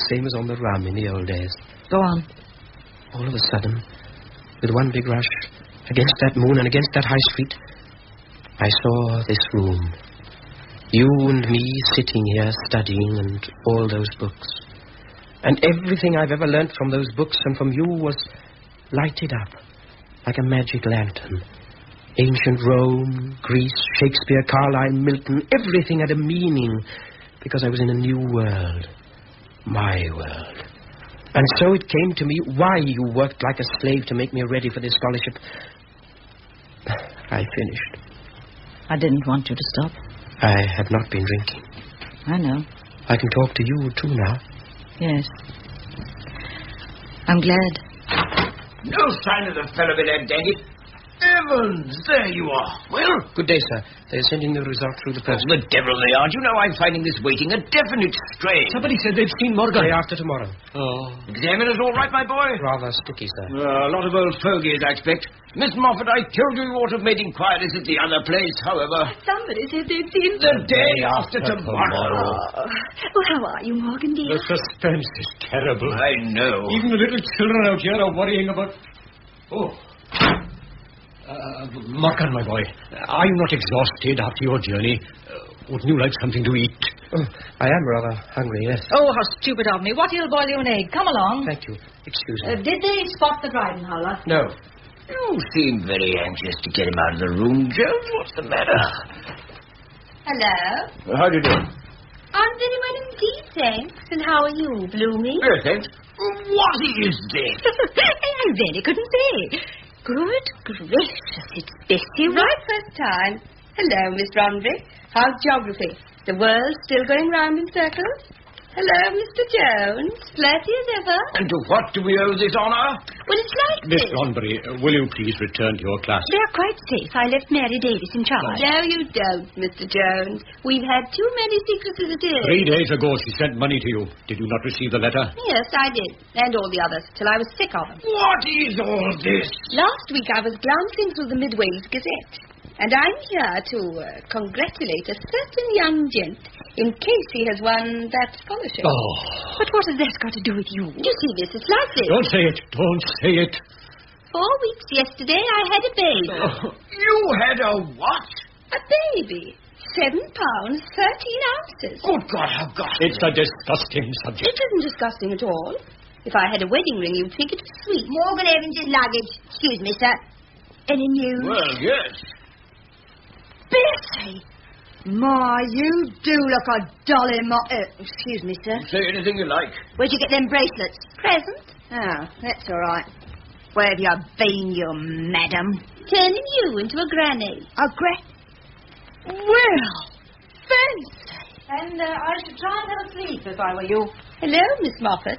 same as on the rum in the old days. Go on. All of a sudden, with one big rush, against that moon and against that high street, I saw this room. You and me sitting here studying, and all those books. And everything I've ever learnt from those books and from you was lighted up like a magic lantern. Ancient Rome, Greece, Shakespeare, Carlyle, Milton, everything had a meaning because I was in a new world. My world. And so it came to me why you worked like a slave to make me ready for this scholarship. I finished. I didn't want you to stop. I had not been drinking. I know. I can talk to you, too, now. Yes. I'm glad. No sign of the fellow below, Daddy. Evans, there you are. Well? Good day, sir. They're sending the result through the post. Oh, the devil they are. You know I'm finding this waiting a definite strain. Somebody said they'd seen Morgan. Day after tomorrow. Oh. Examiner's all right, my boy? Rather sticky, sir. A lot of old fogies, I expect. Miss Moffat, I told you ought to have made inquiries at the other place, however. Somebody said they'd seen... The day after tomorrow. Well, how are you, Morgan, dear? The suspense is terrible. I know. Even the little children out here are worrying about... Oh. Morgan, my boy, are you not exhausted after your journey? Wouldn't you like something to eat? Oh, I am rather hungry, yes. Oh, how stupid of me. What, he'll boil you an egg. Come along. Thank you. Excuse me. Did they spot the driving howler? No. You seem very anxious to get him out of the room, Jones. What's the matter? Hello? How do you do? I'm very well indeed, thanks. And how are you, Bloomy? Yes, thanks. What is this? I really couldn't say. Good gracious, it's Bessie. Right first time. Hello, Miss Rondry. How's geography? The world still going round in circles? Hello, Mr. Jones. Flatty as ever. And to what do we owe this honour? Well, it's like Miss this. Thornbury, will you please return to your class? They're quite safe. I left Mary Davis in charge. No, you don't, Mr. Jones. We've had too many secrets as it is. 3 days ago she sent money to you. Did you not receive the letter? Yes, I did. And all the others, till I was sick of them. What is all this? Last week I was glancing through the Midway's Gazette. And I'm here to congratulate a certain young gent in case he has won that scholarship. Oh. But what has that got to do with you? You see, Miss, it's like this. Don't say it. Don't say it. 4 weeks yesterday I had a baby. Oh, you had a what? A baby. 7 pounds, 13 ounces. Good God, how ghastly. It's a disgusting subject. It isn't disgusting at all. If I had a wedding ring, you'd think it was sweet. Morgan Evans' luggage. Excuse me, sir. Any news? Well, yes. Bessie! My, you do look a dolly excuse me, sir. Say anything you like. Where'd you get them bracelets? Present? Oh, that's all right. Where have you been, you madam? Turning you into a granny. Well, fancy. And I should try and have a sleep if I were you. Hello, Miss Moffat.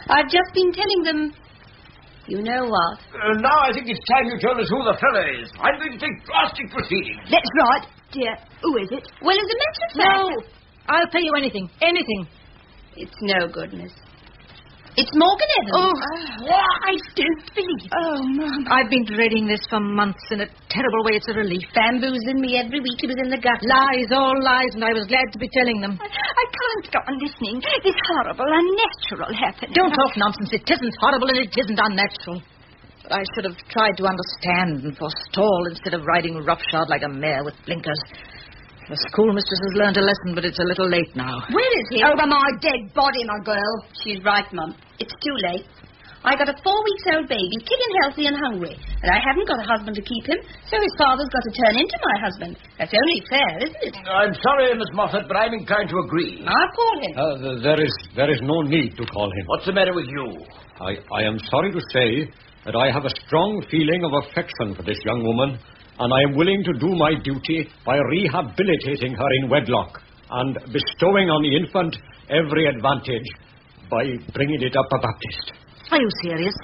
I've just been telling them... You know what? Now I think it's time you told us who the fellow is. I'm going to take drastic proceedings. That's right, dear. Who is it? Well, as a matter of fact... No, I'll pay you anything. Anything. It's no good, miss. It's Morgan Evans. Oh, I don't believe it. Oh, Mum. I've been dreading this for months in a terrible way. It's a relief. Bamboozling me every week. He was in the gutter. Lies, all lies, and I was glad to be telling them. I can't go on listening. This horrible, unnatural happening. Don't talk nonsense. It isn't horrible and it isn't unnatural. But I should have tried to understand and forestall instead of riding roughshod like a mare with blinkers. The schoolmistress has learned a lesson, but it's a little late now. Where is he? Over my dead body, my girl. She's right, Mum. It's too late. I got a 4-week-old baby, kicking healthy and hungry, and I haven't got a husband to keep him, so his father's got to turn into my husband. That's only fair, isn't it? I'm sorry, Miss Moffat, but I'm inclined to agree. I'll call him. There is no need to call him. What's the matter with you? I am sorry to say that I have a strong feeling of affection for this young woman, and I am willing to do my duty by rehabilitating her in wedlock and bestowing on the infant every advantage by bringing it up a Baptist. Are you serious?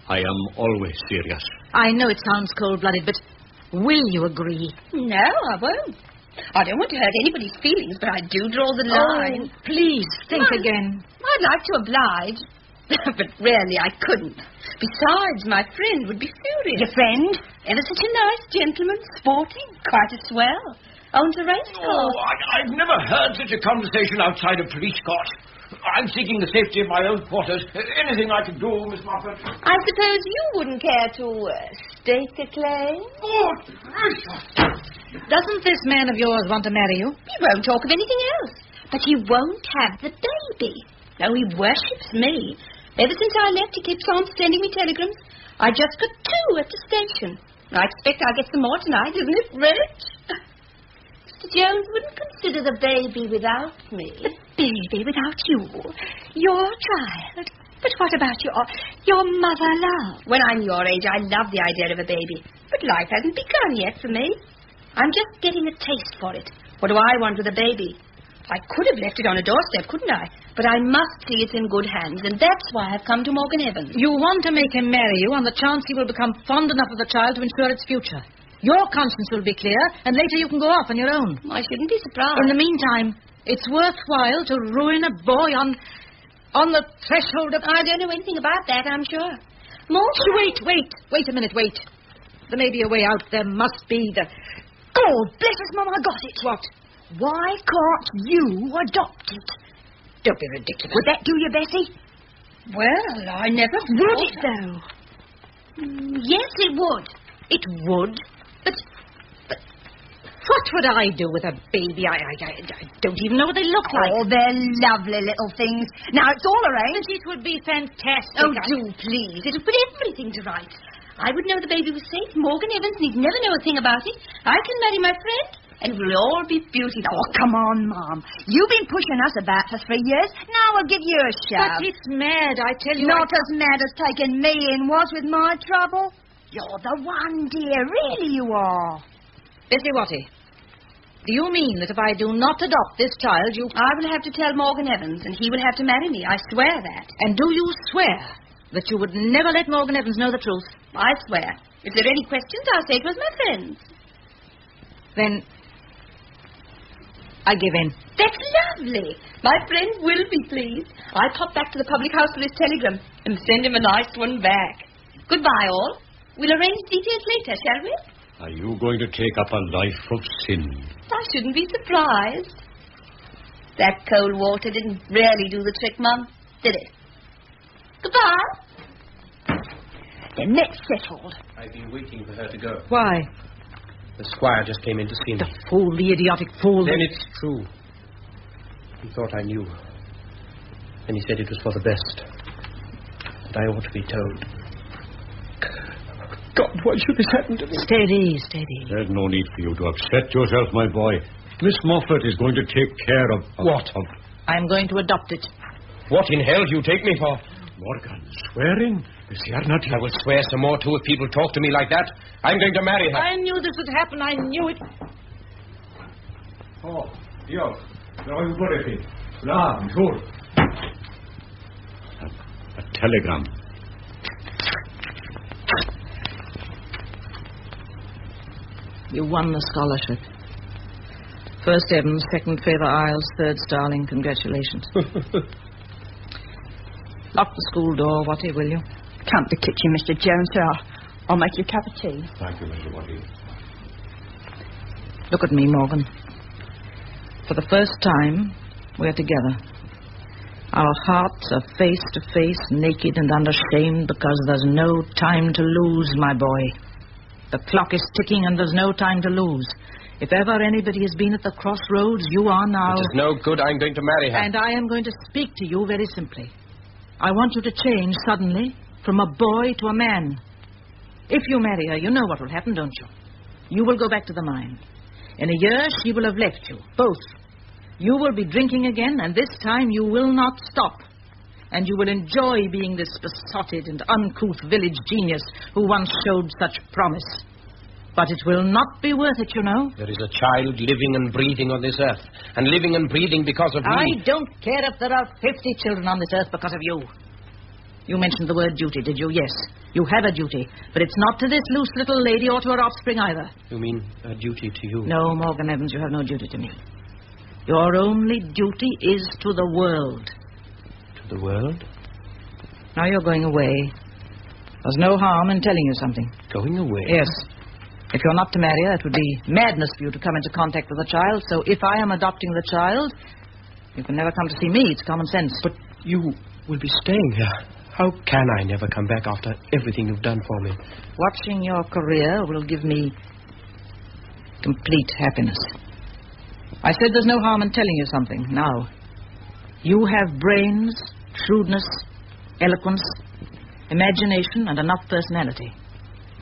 I am always serious. I know it sounds cold-blooded, but will you agree? No, I won't. I don't want to hurt anybody's feelings, but I do draw the line. Oh, please, think again. I'd like to oblige, but really I couldn't. Besides, my friend would be furious. Your friend? Ever such a nice gentleman, sporting, quite a swell. Owns a racecourse. Oh, I've never heard such a conversation outside a police court. I'm seeking the safety of my own quarters. Anything I can do, Miss Moffat? I suppose you wouldn't care to stake a claim? Oh, gracious! Doesn't this man of yours want to marry you? He won't talk of anything else. But he won't have the baby. No, he worships me. Ever since I left, he keeps on sending me telegrams. I just got 2 at the station. I expect I'll get some more tonight, isn't it, Rich? Mr. Jones wouldn't consider the baby without me. The baby without you? Your child? But what about your mother love? When I'm your age, I love the idea of a baby. But life hasn't begun yet for me. I'm just getting a taste for it. What do I want with a baby? I could have left it on a doorstep, couldn't I? But I must see it's in good hands, and that's why I've come to Morgan Evans. You want to make him marry you on the chance he will become fond enough of the child to ensure its future. Your conscience will be clear, and later you can go off on your own. I shouldn't be surprised. In the meantime, it's worthwhile to ruin a boy on the threshold of... I don't know anything about that, I'm sure. Wait a minute. There may be a way out. There must be. God bless us, Mum, I got it. What? Why can't you adopt it? Don't be ridiculous. Would that do you, Bessie? Well, I never Would it, though? Yes, it would. It would? But what would I do with a baby? I don't even know what they look like. Oh, they're lovely little things. Now, it's all arranged. But it would be fantastic. Oh, do, please. It'll put everything to rights. I would know the baby was safe. Morgan Evans need never know a thing about it. I can marry my friend, and it will all be beautiful. Oh, come on, Mum. You've been pushing us about for 3 years. Now I'll give you a shove. But it's mad, I tell you. Not as mad as taking me in was with my trouble. You're the one, dear. Really you are. Bessie Watty, Do you mean that if I do not adopt this child, you... I will have to tell Morgan Evans, and he will have to marry me. I swear that. And do you swear that you would never let Morgan Evans know the truth? I swear. If there are any questions, I'll say it was my friends. Then I give in. That's lovely. My friend will be pleased. I'll pop back to the public house for his telegram and send him a nice one back. Goodbye, all. We'll arrange details later, shall we? Are you going to take up a life of sin? I shouldn't be surprised. That cold water didn't really do the trick, Mum, did it? Goodbye. Then that's settled. I've been waiting for her to go. Why? The squire just came in to see me. The fool, the idiotic fool. Then it's true. He thought I knew. And he said it was for the best. That I ought to be told. God, why should this happen to me? Steady, steady. There's no need for you to upset yourself, my boy. Miss Moffat is going to take care of... What? I'm going to adopt it. What in hell do you take me for? Morgan, swearing? I will swear some more, too, if people talk to me like that. I'm going to marry her. I knew this would happen. I knew it. Oh, Diolch. A telegram. You won the scholarship. First Evans, second Favour Isles, third Starling. Congratulations. Lock the school door, Watty, will you? Come to the kitchen, Mr. Jones, sir. I'll make you a cup of tea. Thank you, Mr. Watty. Look at me, Morgan. For the first time, we're together. Our hearts are face to face, naked and unashamed, because there's no time to lose, my boy. The clock is ticking and there's no time to lose. If ever anybody has been at the crossroads, you are now. It is no good. I'm going to marry her. And I am going to speak to you very simply. I want you to change suddenly from a boy to a man. If you marry her, you know what will happen, don't you? You will go back to the mine. In a year, she will have left you, both. You will be drinking again, and this time you will not stop. And you will enjoy being this besotted and uncouth village genius who once showed such promise. But it will not be worth it, you know. There is a child living and breathing on this earth, and living and breathing because of me. I don't care if there are 50 children on this earth because of you. You mentioned the word duty, did you? Yes. You have a duty, but it's not to this loose little lady or to her offspring either. You mean a duty to you? No, Morgan Evans, you have no duty to me. Your only duty is to the world. To the world? Now you're going away. There's no harm in telling you something. Going away? Yes. If you're not to marry her, it would be madness for you to come into contact with the child. So if I am adopting the child, you can never come to see me. It's common sense. But you will be staying here. How can I never come back after everything you've done for me? Watching your career will give me complete happiness. I said there's no harm in telling you something. Now, you have brains, shrewdness, eloquence, imagination, and enough personality.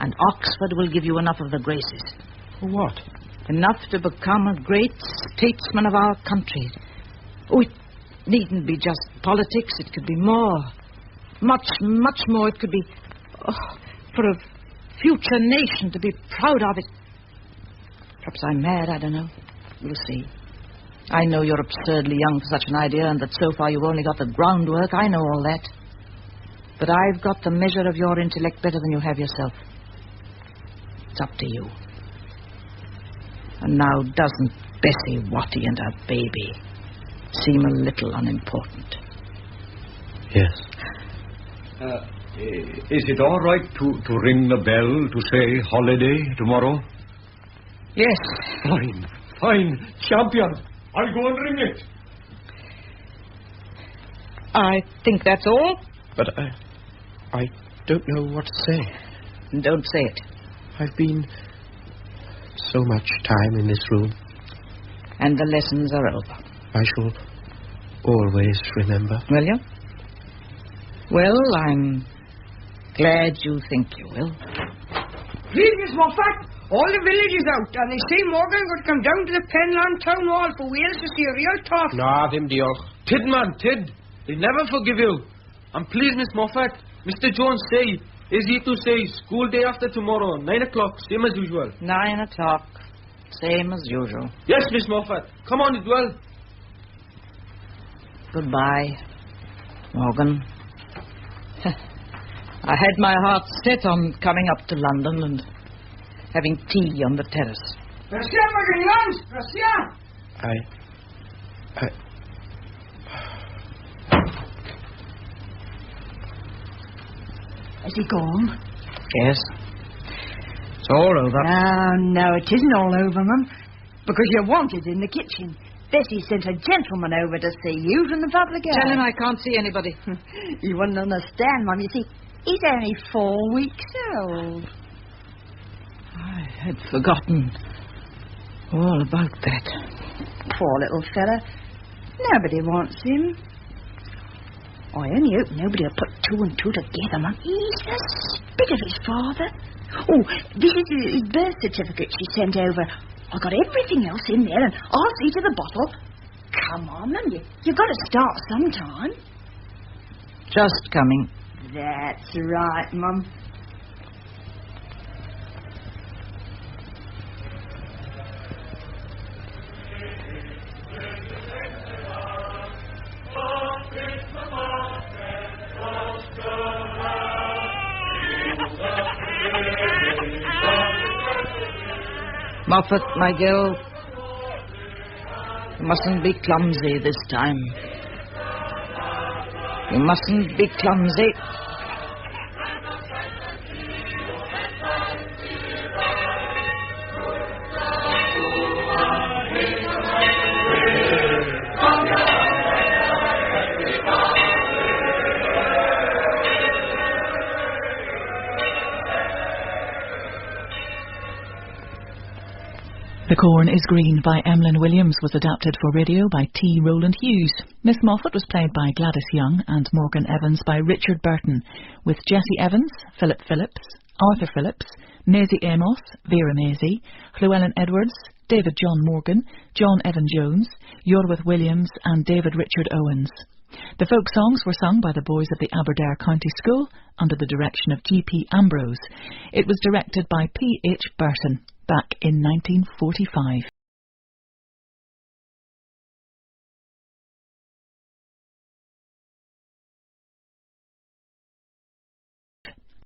And Oxford will give you enough of the graces. What? Enough to become a great statesman of our country. Oh, it needn't be just politics. It could be more. Much, much more. It could be for a future nation to be proud of it. Perhaps I'm mad, I don't know. We'll see. I know you're absurdly young for such an idea, and that so far you've only got the groundwork. I know all that. But I've got the measure of your intellect better than you have yourself. It's up to you. And now, doesn't Bessie Watty and her baby seem a little unimportant? Yes. Is it all right to ring the bell to say holiday tomorrow? Yes. Fine. Fine. Champion. I'll go and ring it. I think that's all. But I don't know what to say. Don't say it. I've been so much time in this room. And the lessons are over. I shall always remember. Will you? Well, I'm glad you think you will. Please, Miss Moffat, all the village is out, and they say Morgan could come down to the Penland Town Hall for Wales to see a real talk. No, them diolch. Tid, man, tid. They never forgive you. And please, Miss Moffat, Mr. Jones say, is he to say, school day after tomorrow, 9 o'clock, same as usual. 9 o'clock. Same as usual. Yes, Miss Moffat. Come on, it well. Goodbye, Morgan. I had my heart set on coming up to London and having tea on the terrace. Gracias, Morgan Lance. Gracias. Has he gone? Yes. It's all over. No, it isn't all over, Mum. Because you're wanted in the kitchen. Bessie sent a gentleman over to see you from the public house. Tell him I can't see anybody. You wouldn't understand, Mum. You see, he's only 4 weeks old. I had forgotten all about that. Poor little fella. Nobody wants him. I only hope nobody will put 2 and 2 together, Mum. He's the spit of his father. Oh, this is his birth certificate she sent over. I got everything else in there, and I'll see to the bottle. Come on, Mum. You've got to start sometime. Just coming. That's right, Mum. Moffat, my girl, you mustn't be clumsy this time. You mustn't be clumsy. The Corn is Green by Emlyn Williams was adapted for radio by T. Rowland Hughes. Miss Moffat was played by Gladys Young and Morgan Evans by Richard Burton, with Jessie Evans, Philip Phillips, Arthur Phillips, Maisie Amos, Vera Maisie, Llewellyn Edwards, David John Morgan, John Evan Jones, Yorwith Williams and David Richard Owens. The folk songs were sung by the boys of the Aberdare County School under the direction of G.P. Ambrose. It was directed by P.H. Burton back in 1945.